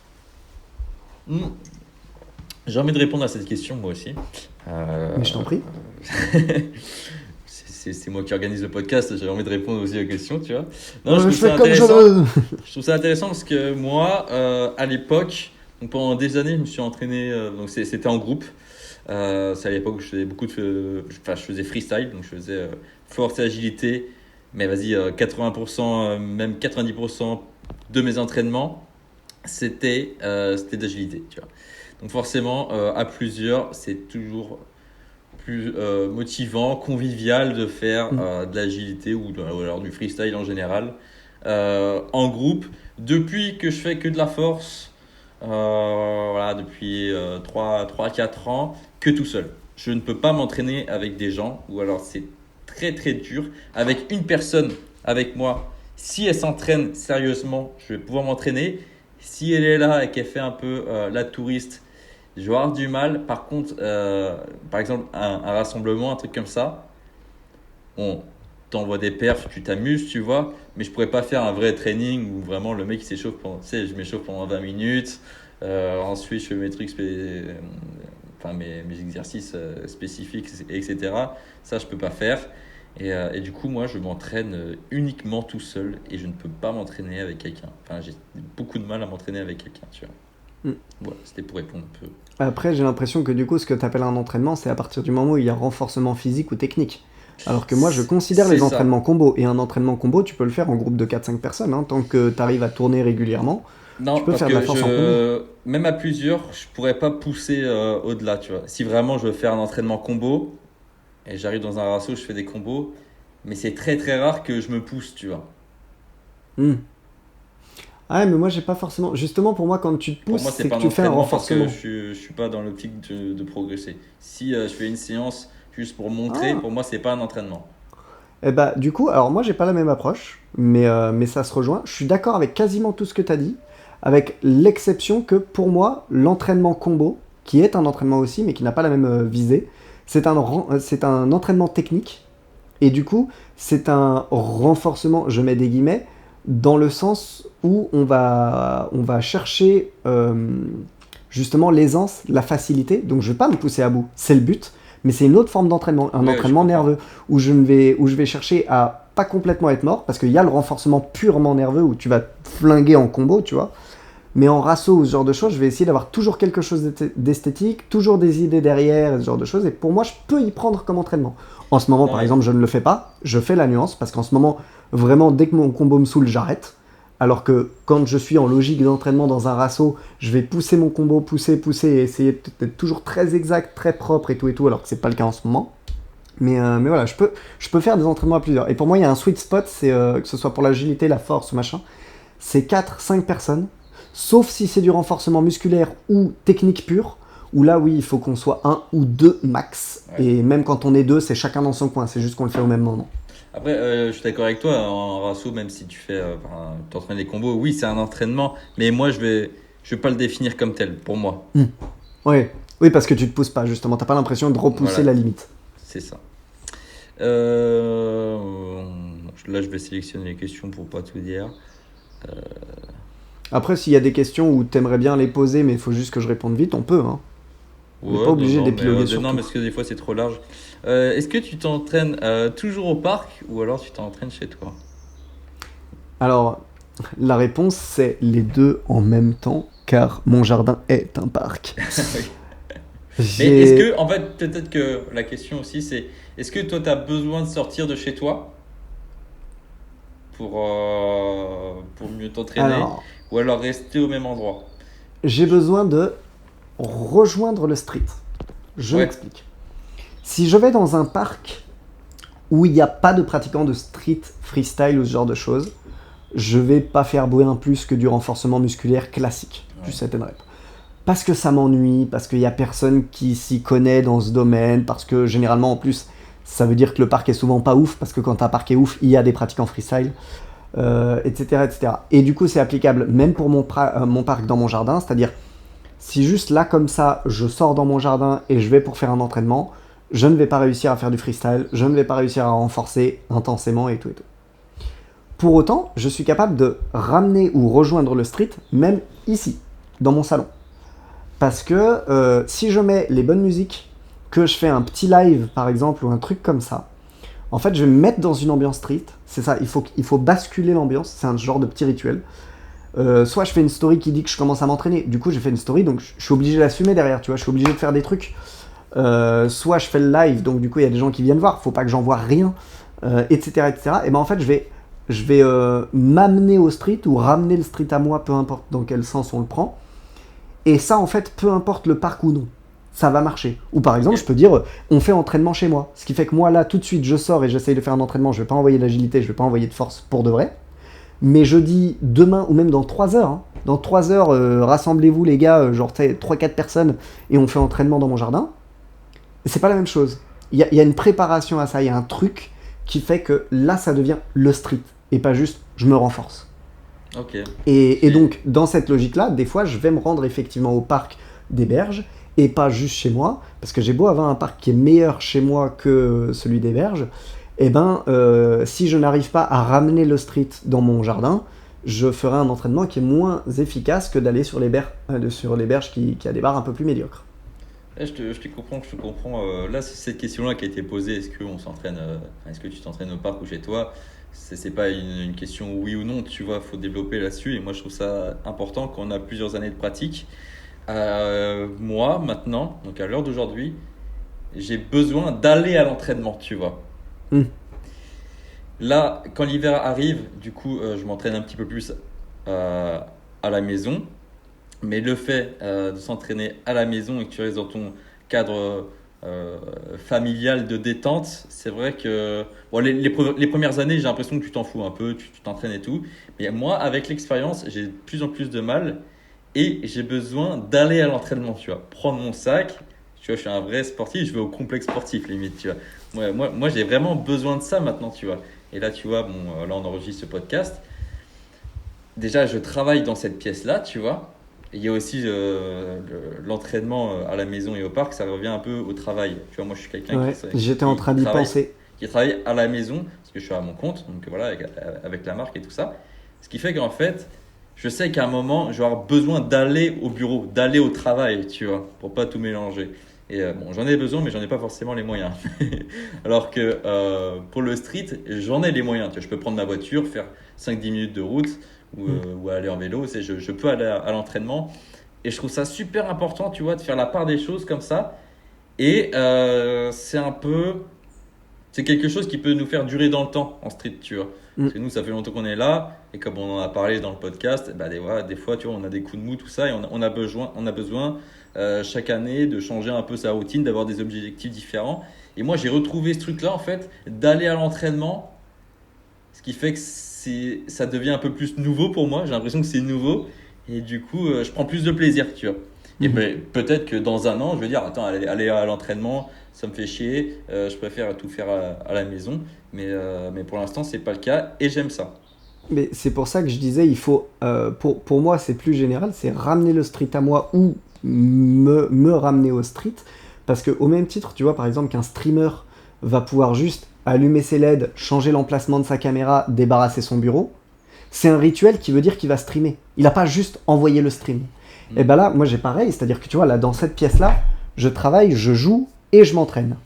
Hmm. J'ai envie de répondre à cette question moi aussi. Mais je t'en prie. c'est moi qui organise le podcast, j'avais envie de répondre aussi aux questions, tu vois. Non, Je fais comme je veux. Je trouve ça intéressant parce que moi, à l'époque, donc pendant des années, je me suis entraîné, donc c'était en groupe. C'est à l'époque où je faisais je faisais freestyle, donc je faisais force et agilité, mais vas-y, 80%, même 90% de mes entraînements, c'était d'agilité, tu vois. Donc forcément, à plusieurs, c'est toujours plus motivant, convivial de faire de l'agilité ou alors du freestyle en général en groupe. Depuis que je fais que de la force, voilà, depuis 3-4 ans, que tout seul. Je ne peux pas m'entraîner avec des gens, ou alors c'est très très dur. Avec une personne avec moi, si elle s'entraîne sérieusement, je vais pouvoir m'entraîner. Si elle est là et qu'elle fait un peu la touriste, je vais avoir du mal. Par contre, par exemple, un rassemblement, un truc comme ça, on t'envoie des perfs, tu t'amuses, tu vois, mais je pourrais pas faire un vrai training où vraiment le mec il s'échauffe pendant, tu sais, je m'échauffe pendant 20 minutes, ensuite je fais mes trucs, enfin mes exercices spécifiques, etc. Ça, je peux pas faire. Et du coup, moi, je m'entraîne uniquement tout seul et je ne peux pas m'entraîner avec quelqu'un. Enfin, j'ai beaucoup de mal à m'entraîner avec quelqu'un, tu vois. Voilà, c'était pour répondre un peu. Après, j'ai l'impression que du coup, ce que tu appelles un entraînement, c'est à partir du moment où il y a renforcement physique ou technique. Alors que moi, je considère C'est les ça. entraînements combo. Et un entraînement combo, tu peux le faire en groupe de 4-5 personnes. Hein, tant que tu arrives à tourner régulièrement, tu Non, peux parce faire de la que force en combo. même à plusieurs, je pourrais pas pousser au-delà, tu vois. Si vraiment je veux faire un entraînement combo et j'arrive dans un ratio, je fais des combos, mais c'est très très rare que je me pousse, tu vois. Hmm. Ah, ouais, mais moi, j'ai pas forcément. Justement, pour moi, quand tu te Pour pousses, moi, c'est c'est pas que un tu fais un entraînement parce que renforcement. je suis pas dans l'optique de progresser. Si je fais une séance juste pour montrer, Ah. pour moi, c'est pas un entraînement. Eh bah, du coup, alors moi, j'ai pas la même approche, mais ça se rejoint. Je suis d'accord avec quasiment tout ce que tu as dit, avec l'exception que pour moi, l'entraînement combo, qui est un entraînement aussi, mais qui n'a pas la même visée, c'est un entraînement technique, et du coup, c'est un renforcement, je mets des guillemets, dans le sens où on va chercher justement l'aisance, la facilité. Donc je vais pas me pousser à bout, c'est le but, mais c'est une autre forme d'entraînement, un Ouais, je entraînement comprends. nerveux, où je vais chercher à pas complètement être mort, parce qu'il y a le renforcement purement nerveux où tu vas te flinguer en combo, tu vois. Mais en rasso ou ce genre de choses, je vais essayer d'avoir toujours quelque chose d'esthétique, toujours des idées derrière, et ce genre de choses. Et pour moi, je peux y prendre comme entraînement. En ce moment, Non, par mais exemple, je ne le fais pas. Je fais la nuance parce qu'en ce moment, vraiment, dès que mon combo me saoule, j'arrête. Alors que quand je suis en logique d'entraînement dans un rasso, je vais pousser mon combo, pousser et essayer d'être toujours très exact, très propre et tout, alors que c'est pas le cas en ce moment. Mais voilà, je peux faire des entraînements à plusieurs. Et pour moi, il y a un sweet spot, c'est que ce soit pour l'agilité, la force ou machin, c'est 4-5 personnes, sauf si c'est du renforcement musculaire ou technique pure, où là, oui, il faut qu'on soit un ou deux max. ouais. Et même quand on est deux, c'est chacun dans son coin, c'est juste qu'on le fait au même moment. Après, je suis d'accord avec toi, en rasso, même si tu fais, t'entraînes des combos, oui, c'est un entraînement, mais moi, je vais pas le définir comme tel, pour moi. Ouais. Oui, parce que tu te pousses pas, justement, t'as pas l'impression de repousser Voilà, la limite. c'est ça. Là, je vais sélectionner les questions pour pas tout dire. Après, s'il y a des questions où t'aimerais bien les poser, mais il faut juste que je réponde vite, on peut, hein. On n'est pas Ouais, non, obligé non, mais d'épiloguer sur non, tout. parce que des fois, c'est trop large. Est-ce que tu t'entraînes toujours au parc ou alors tu t'entraînes chez toi? Alors, la réponse, c'est les deux en même temps, car mon jardin est un parc. Oui. Mais est-ce J'ai... que, en fait, peut-être que la question aussi, c'est est-ce que toi, tu as besoin de sortir de chez toi pour mieux t'entraîner Alors, ou alors rester au même endroit? j'ai besoin de rejoindre le street. Je Ouais, m'explique. Si je vais dans un parc où il n'y a pas de pratiquants de street, freestyle ou ce genre de choses, je vais pas faire bien plus que du renforcement musculaire classique, du ouais, set and rep. Parce que ça m'ennuie, parce qu'il y a personne qui s'y connaît dans ce domaine, parce que généralement en plus, ça veut dire que le parc est souvent pas ouf, parce que quand un parc est ouf, il y a des pratiquants freestyle, etc., etc. Et du coup, c'est applicable même pour mon parc dans mon jardin, c'est-à-dire si juste là comme ça, je sors dans mon jardin et je vais pour faire un entraînement, je ne vais pas réussir à faire du freestyle, je ne vais pas réussir à renforcer intensément et tout et tout. Pour autant, je suis capable de ramener ou rejoindre le street, même ici, dans mon salon. Parce que si je mets les bonnes musiques, que je fais un petit live par exemple ou un truc comme ça, En fait, je vais me mettre dans une ambiance street. C'est ça, il faut basculer l'ambiance. C'est un genre de petit rituel. Soit je fais une story qui dit que je commence à m'entraîner. Du coup, j'ai fait une story, donc je suis obligé d'assumer derrière, tu vois. Je suis obligé de faire des trucs. Soit je fais le live, donc du coup, il y a des gens qui viennent voir. Faut pas que j'envoie rien, etc., etc. Et ben en fait, je vais m'amener au street ou ramener le street à moi, peu importe dans quel sens on le prend. Et ça, en fait, peu importe le parc ou non, ça va marcher. Ou par exemple, je peux dire, on fait entraînement chez moi. Ce qui fait que moi, là, tout de suite, je sors et j'essaye de faire un entraînement. Je vais pas envoyer d'agilité, je vais pas envoyer de force pour de vrai. Mais je dis demain ou même dans 3 heures, hein, dans 3 heures, rassemblez-vous les gars, genre 3-4 personnes, et on fait entraînement dans mon jardin. C'est pas la même chose. Il y a une préparation à ça, il y a un truc qui fait que là, ça devient le street, et pas juste je me renforce. Ok. Et donc, dans cette logique-là, des fois, je vais me rendre effectivement au parc des Berges, et pas juste chez moi, parce que j'ai beau avoir un parc qui est meilleur chez moi que celui des Berges, et ben, si je n'arrive pas à ramener le street dans mon jardin, je ferai un entraînement qui est moins efficace que d'aller sur les berges qui a des barres un peu plus médiocres. Je te comprends, je te comprends. Là, c'est cette question-là qui a été posée. Est-ce que tu t'entraînes au parc ou chez toi? C'est pas une question oui ou non, tu vois, faut développer là-dessus. Et moi, je trouve ça important quand on a plusieurs années de pratique. Moi, maintenant, donc à l'heure d'aujourd'hui, j'ai besoin d'aller à l'entraînement, tu vois. Hmm. Là, quand l'hiver arrive, du coup, je m'entraîne un petit peu plus à la maison. Mais le fait de s'entraîner à la maison et que tu restes dans ton cadre familial de détente, c'est vrai que bon, les premières années, j'ai l'impression que tu t'en fous un peu, tu t'entraînes et tout. Mais moi, avec l'expérience, j'ai de plus en plus de mal et j'ai besoin d'aller à l'entraînement, tu vois. Prendre mon sac, tu vois, je suis un vrai sportif, je vais au complexe sportif limite, tu vois. Moi j'ai vraiment besoin de ça maintenant, tu vois. Et là, tu vois, bon, là, on enregistre ce podcast. Déjà, je travaille dans cette pièce-là, tu vois. Et il y a aussi l'entraînement à la maison et au parc, ça revient un peu au travail. Tu vois, moi, je suis quelqu'un Ouais, j'étais en train d'y penser. qui travaille à la maison, parce que je suis à mon compte, donc voilà, avec la marque et tout ça. Ce qui fait qu'en fait, je sais qu'à un moment, je vais avoir besoin d'aller au bureau, d'aller au travail, tu vois, pour pas tout mélanger. Et bon, j'en ai besoin, mais j'en ai pas forcément les moyens. Alors que pour le street, j'en ai les moyens. Tu vois, je peux prendre ma voiture, faire 5-10 minutes de route ou aller en vélo. Je peux aller à l'entraînement. Et je trouve ça super important, tu vois, de faire la part des choses comme ça. Et c'est quelque chose qui peut nous faire durer dans le temps en street, tu vois. Mm. Parce que nous, ça fait longtemps qu'on est là. Et comme on en a parlé dans le podcast, bah, des fois, tu vois, on a des coups de mou, tout ça. Et on a besoin chaque année de changer un peu sa routine, d'avoir des objectifs différents. Et moi, j'ai retrouvé ce truc-là, en fait, d'aller à l'entraînement. Ce qui fait que ça devient un peu plus nouveau pour moi. J'ai l'impression que c'est nouveau. Et du coup, je prends plus de plaisir, tu vois. Et Mhm. ben, peut-être que dans un an, je vais dire, attends, aller à l'entraînement, ça me fait chier. Je préfère tout faire à la maison. Mais pour l'instant, c'est pas le cas. Et j'aime ça. Mais c'est pour ça que je disais, il faut, pour moi, c'est plus général, c'est ramener le street à moi ou me ramener au street. Parce que au même titre, tu vois, par exemple, qu'un streamer va pouvoir juste allumer ses LED, changer l'emplacement de sa caméra, débarrasser son bureau, c'est un rituel qui veut dire qu'il va streamer. Il n'a pas juste envoyé le stream. Et ben là, moi j'ai pareil, c'est-à-dire que tu vois, là, dans cette pièce-là, je travaille, je joue et je m'entraîne.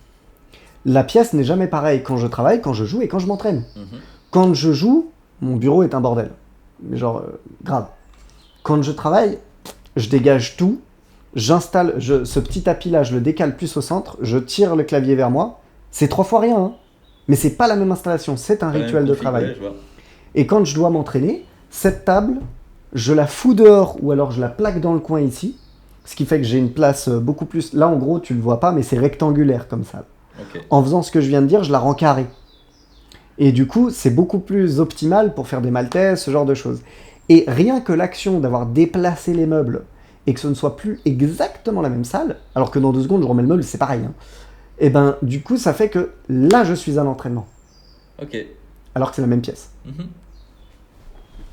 La pièce n'est jamais pareille quand je travaille, quand je joue et quand je m'entraîne. Mhm. Quand je joue, mon bureau est un bordel. Mais genre, grave. Quand je travaille, je dégage tout, ce petit tapis là, je le décale plus au centre, je tire le clavier vers moi. C'est 3 fois rien, hein. Mais c'est pas la même installation, c'est un Pas la même rituel de config, travail. ouais, je vois. Et quand je dois m'entraîner, cette table, je la fous dehors ou alors je la plaque dans le coin ici. Ce qui fait que j'ai une place beaucoup plus. Là, en gros, tu le vois pas, mais c'est rectangulaire comme ça. Ok. En faisant ce que je viens de dire, je la rends carrée. Et du coup, c'est beaucoup plus optimal pour faire des maltaises, ce genre de choses. Et rien que l'action d'avoir déplacé les meubles et que ce ne soit plus exactement la même salle, alors que dans 2 secondes, je remets le meuble, c'est pareil. Hein, et ben, du coup, ça fait que là, je suis à l'entraînement, Ok. alors que c'est la même pièce. Mhm.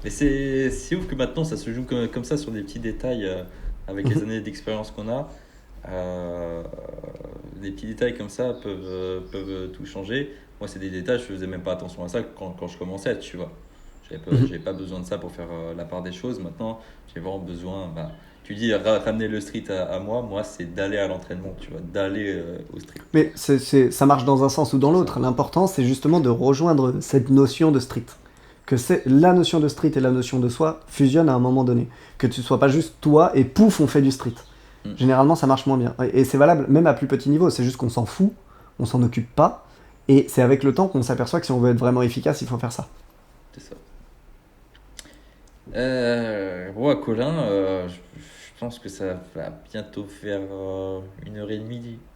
Mais c'est ouf que maintenant ça se joue comme ça sur des petits détails avec les années d'expérience qu'on a. Euh, des petits détails comme ça peuvent tout changer. Moi, c'est des détails, je faisais même pas attention à ça quand je commençais, tu vois. J'avais pas besoin de ça pour faire la part des choses. Maintenant, j'ai vraiment besoin. Bah, tu dis ramener le street à moi, c'est d'aller à l'entraînement, tu vois, d'aller au street. Mais ça marche dans un sens ou dans C'est l'autre. ça. L'important, c'est justement de rejoindre cette notion de street. Que la notion de street et la notion de soi fusionnent à un moment donné. Que tu sois pas juste toi et pouf, on fait du street. Mm. Généralement, ça marche moins bien. Et c'est valable même à plus petit niveau. C'est juste qu'on s'en fout, on s'en occupe pas. Et c'est avec le temps qu'on s'aperçoit que si on veut être vraiment efficace, il faut faire ça. C'est ça. Ouais, Colin, je pense que ça va bientôt faire 1h30,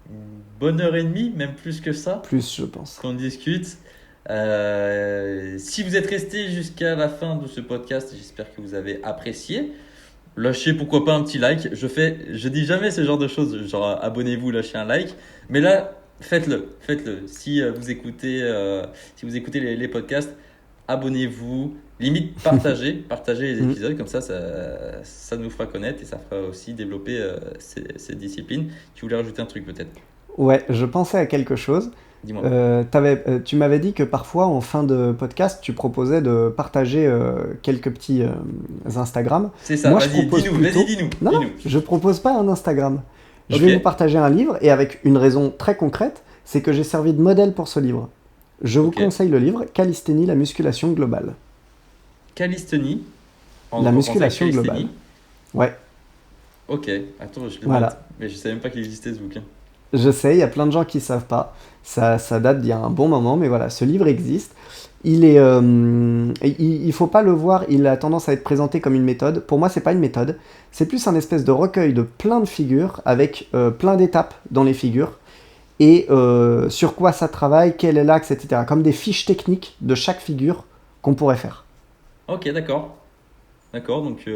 une bonne heure et demie, même plus que ça, Plus, je pense. qu'on discute. Si vous êtes resté jusqu'à la fin de ce podcast, j'espère que vous avez apprécié. Lâchez pourquoi pas un petit like. Je dis jamais ce genre de choses, genre abonnez-vous, lâchez un like. Mais là, faites-le. Si si vous écoutez les podcasts, abonnez-vous. Limite, partagez les épisodes, comme ça nous fera connaître et ça fera aussi développer ces disciplines. Tu voulais rajouter un truc peut-être? Ouais, je pensais à quelque chose. Dis-moi. Tu m'avais dit que parfois, en fin de podcast, tu proposais de partager quelques petits Instagram. C'est ça, Moi, je vas-y, propose dis-nous, plutôt... vas-y, dis-nous. Non, dis-nous. je propose pas un Instagram. Je Ok. vais vous partager un livre et avec une raison très concrète, c'est que j'ai servi de modèle pour ce livre. Je vous Ok. conseille le livre Calisthénie, la musculation globale. Calisthénie. La musculation calisthénie. globale. Ouais, Ok, attends, je le voilà. note. Mais je savais même pas qu'il existait ce bouquin. Je sais, il y a plein de gens qui savent pas. Ça date d'il y a un bon moment, mais voilà, ce livre existe. Il faut pas le voir, il a tendance à être présenté comme une méthode. Pour moi, c'est pas une méthode. C'est plus un espèce de recueil de plein de figures, avec plein d'étapes dans les figures, et sur quoi ça travaille, quel est l'axe, etc. Comme des fiches techniques de chaque figure qu'on pourrait faire. Ok, d'accord. D'accord, donc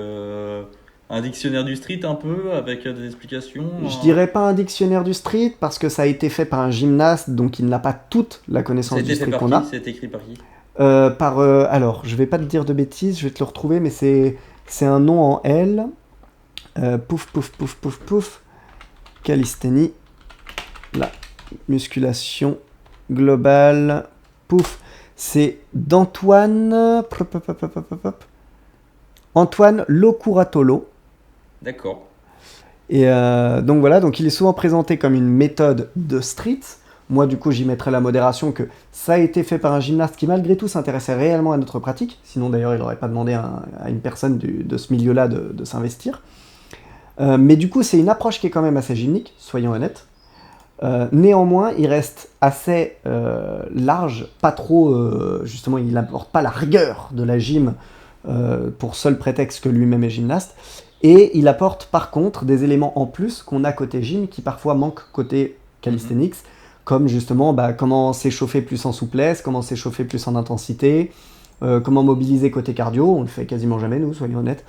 un dictionnaire du street un peu, avec des explications. Je dirais pas un dictionnaire du street, parce que ça a été fait par un gymnaste, donc il n'a pas toute la Ça connaissance a du été fait street par qu'on qui? a. Ça a été écrit par qui? Alors, je vais pas te dire de bêtises, je vais te le retrouver, mais c'est un nom en L. Pouf, pouf, pouf, pouf, pouf. Calisthénie. La musculation globale. Pouf. C'est d'Antoine. Antoine Locuratolo. D'accord. Et donc voilà, donc il est souvent présenté comme une méthode de street. Moi, du coup, j'y mettrais la modération que ça a été fait par un gymnaste qui, malgré tout, s'intéressait réellement à notre pratique. Sinon, d'ailleurs, il n'aurait pas demandé à une personne de ce milieu-là de s'investir. Mais du coup, c'est une approche qui est quand même assez gymnique, soyons honnêtes. Néanmoins, il reste assez large, pas trop... justement, il n'apporte pas la rigueur de la gym pour seul prétexte que lui-même est gymnaste. Et il apporte par contre des éléments en plus qu'on a côté gym qui parfois manquent côté calisthenics, comme justement comment s'échauffer plus en souplesse, comment s'échauffer plus en intensité, comment mobiliser côté cardio, on le fait quasiment jamais nous, soyons honnêtes.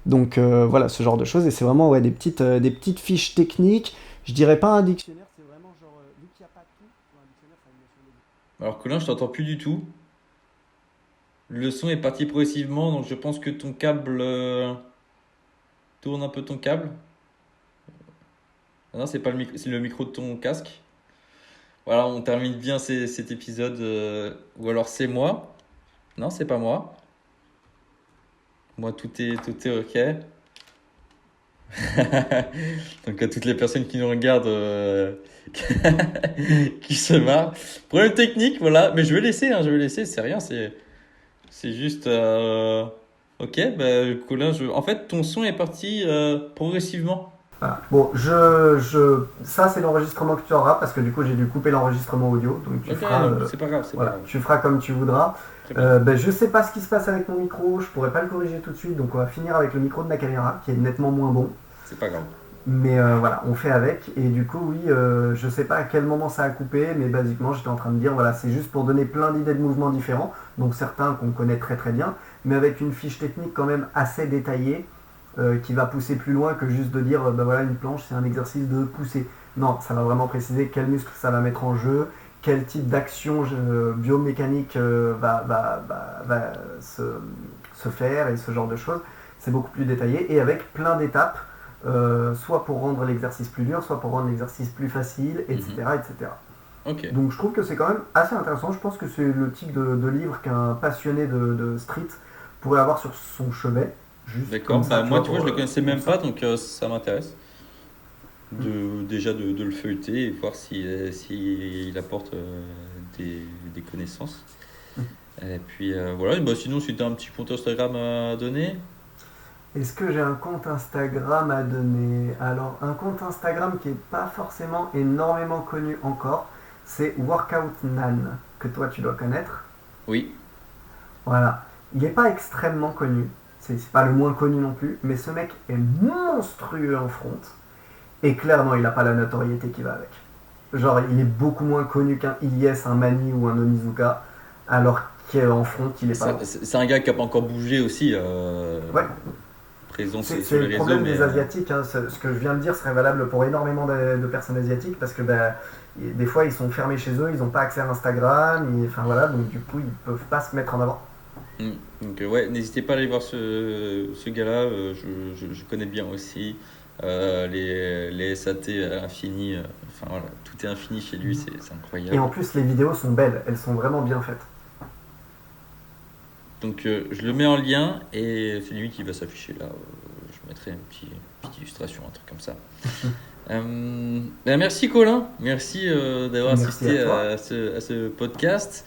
Donc voilà, ce genre de choses, et c'est vraiment des petites fiches techniques, je dirais pas un dictionnaire, c'est vraiment genre, vu qu'il n'y a pas tout, un dictionnaire ça a une notion de... Alors Colin, je t'entends plus du tout. Le son est parti progressivement, donc je pense que ton câble tourne un peu ton câble. Ah non, c'est pas le micro, c'est le micro de ton casque. Voilà, on termine bien cet épisode. Ou alors c'est moi. Non, c'est pas moi. Moi, tout est ok. Donc à toutes les personnes qui nous regardent, qui se marrent. Problème technique, voilà. Mais je vais laisser, je vais laisser. C'est rien, c'est juste. Ok, bah, Colin, en fait, ton son est parti progressivement. Voilà. Bon, ça c'est l'enregistrement que tu auras, parce que du coup j'ai dû couper l'enregistrement audio, donc tu Ok, feras... c'est pas grave, c'est Voilà, pas grave. tu feras comme tu voudras. Très bien. Je sais pas ce qui se passe avec mon micro, je pourrais pas le corriger tout de suite, donc on va finir avec le micro de ma caméra qui est nettement moins bon. C'est pas grave. Mais voilà, on fait avec. Et du coup, oui, je sais pas à quel moment ça a coupé, mais basiquement j'étais en train de dire, voilà, c'est juste pour donner plein d'idées de mouvements différents, donc certains qu'on connaît très très bien, mais avec une fiche technique quand même assez détaillée, qui va pousser plus loin que juste de dire, voilà, une planche c'est un exercice de pousser. Non, ça va vraiment préciser quel muscle ça va mettre en jeu, quel type d'action biomécanique va se faire et ce genre de choses. C'est beaucoup plus détaillé et avec plein d'étapes, soit pour rendre l'exercice plus dur, soit pour rendre l'exercice plus facile, etc. etc. Ok. Donc je trouve que c'est quand même assez intéressant. Je pense que c'est le type de livre qu'un passionné de street pourrait avoir sur son chevet. Juste D'accord. comme ça, Bah, tu moi, vois, tu vois, je le connaissais pour même ça. pas, donc ça m'intéresse. Déjà de le feuilleter et voir si il apporte des connaissances. Et puis voilà, bah, sinon, si tu as un petit compte Instagram à donner. Est-ce que j'ai un compte Instagram à donner? Alors, un compte Instagram qui n'est pas forcément énormément connu encore, c'est Workout Nan, que toi tu dois connaître. Oui, Voilà. Il n'est pas extrêmement connu, c'est pas le moins connu non plus, mais ce mec est monstrueux en front, et clairement il n'a pas la notoriété qui va avec. Genre, il est beaucoup moins connu qu'un Ilyes, un Mani ou un Onizuka, alors qu'en front, il est pas loin. c'est un gars qui a pas encore bougé aussi, Ouais, présent c'est sur le les réseaux, problème mais des Asiatiques. Hein. Ce que je viens de dire serait valable pour énormément de personnes asiatiques parce que bah, des fois ils sont fermés chez eux, ils n'ont pas accès à Instagram, enfin voilà, donc du coup ils peuvent pas se mettre en avant. donc ouais, n'hésitez pas à aller voir ce gars-là, je connais bien aussi. Les SAT à l'infini, enfin voilà, tout est infini chez lui, c'est Et en incroyable. plus les vidéos sont belles, elles sont vraiment bien faites. Donc je le mets en lien et c'est lui qui va s'afficher là. Je mettrai petite illustration, un truc comme ça. Ben merci Colin, merci d'avoir Merci à assisté toi. à ce podcast.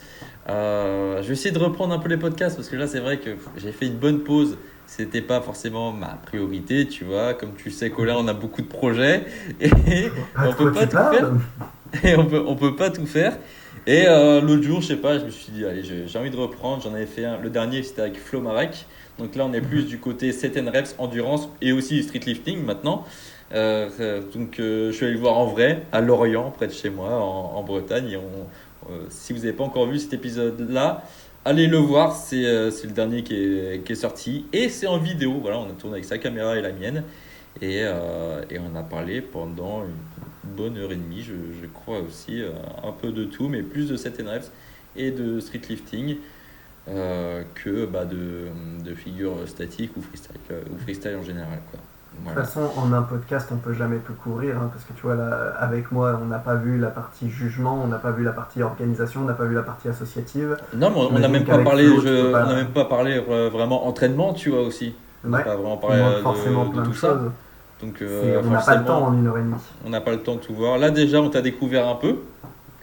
Je vais essayer de reprendre un peu les podcasts parce que là c'est vrai que j'ai fait une bonne pause. C'était pas forcément ma priorité, tu vois. Comme tu sais, Colin, on a beaucoup de projets et Pas on de quoi peut pas tu tout faire. parles. Et on peut pas tout faire. Et l'autre jour, je sais pas, je me suis dit, allez, j'ai envie de reprendre. J'en avais fait un. Le dernier, c'était avec Flo Marek. Donc là, on est plus du côté set and reps, endurance et aussi street lifting maintenant. Je suis allé le voir en vrai, à Lorient, près de chez moi, en Bretagne. Si vous n'avez pas encore vu cet épisode-là, allez le voir. C'est le dernier qui est sorti. Et c'est en vidéo. Voilà, on a tourné avec sa caméra et la mienne. Et on a parlé pendant une bonne heure et demie, je crois aussi, un peu de tout, mais plus de set and reps et de street lifting que de figures statiques ou freestyle en général, quoi. De toute Voilà. façon, en un podcast, on peut jamais tout couvrir, hein, parce que tu vois, là, avec moi, on n'a pas vu la partie jugement, on n'a pas vu la partie organisation, on n'a pas vu la partie associative. Non, mais on n'a J'imagine même pas qu'avec parlé, Flo, tu peux on n'a pas. même pas parlé vraiment entraînement, tu vois aussi. On n'a Ouais, pas vraiment il parlé manque forcément de plein de tout ça. choses. Donc On n'a pas le temps forcément, en une heure et demie. on n'a pas le temps de tout voir. Là déjà, on t'a découvert un peu.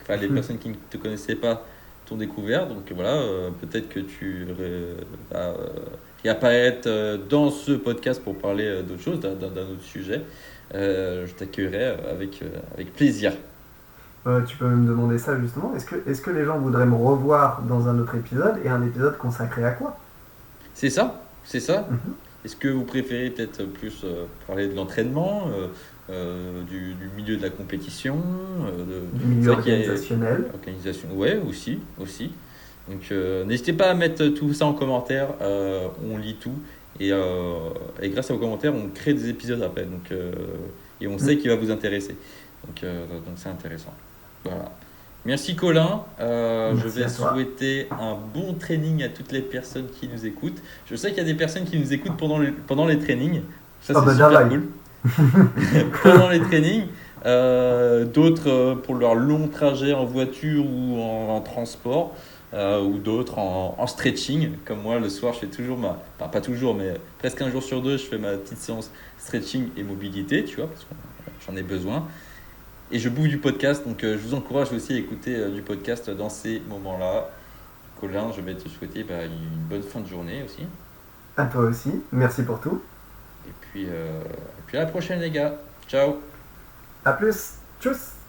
Enfin, les personnes qui ne te connaissaient pas t'ont découvert. Donc voilà, peut-être que tu vas réapparaître dans ce podcast pour parler d'autre chose, d'un autre sujet. Je t'accueillerai avec plaisir. Tu peux me demander ça justement. Est-ce que les gens voudraient me revoir dans un autre épisode et un épisode consacré à quoi? C'est ça, c'est ça. Mhm. Est-ce que vous préférez peut-être plus parler de l'entraînement, du milieu de la compétition, Du milieu c'est vrai qu'il y a organisationnel. organisation, ouais, aussi. Donc n'hésitez pas à mettre tout ça en commentaire, on lit tout et grâce à vos commentaires, on crée des épisodes après. Et on sait Mhm. qu'il va vous intéresser. Donc c'est intéressant. Voilà. Merci Colin. Je Merci vais à toi. souhaiter un bon training à toutes les personnes qui nous écoutent. Je sais qu'il y a des personnes qui nous écoutent pendant les trainings. Ça, Ah c'est bah super Davai. cool. Pendant les trainings. D'autres pour leur long trajet en voiture ou en transport. Ou d'autres en stretching. Comme moi, le soir, je fais toujours enfin, pas toujours, mais presque un jour sur deux, je fais ma petite séance stretching et mobilité, tu vois, parce que j'en ai besoin. Et je bouffe du podcast, donc je vous encourage aussi à écouter du podcast dans ces moments-là. Colin, je vais te souhaiter une bonne fin de journée aussi. À toi aussi. Merci pour tout. Et puis à la prochaine les gars. Ciao. À plus. Tchuss.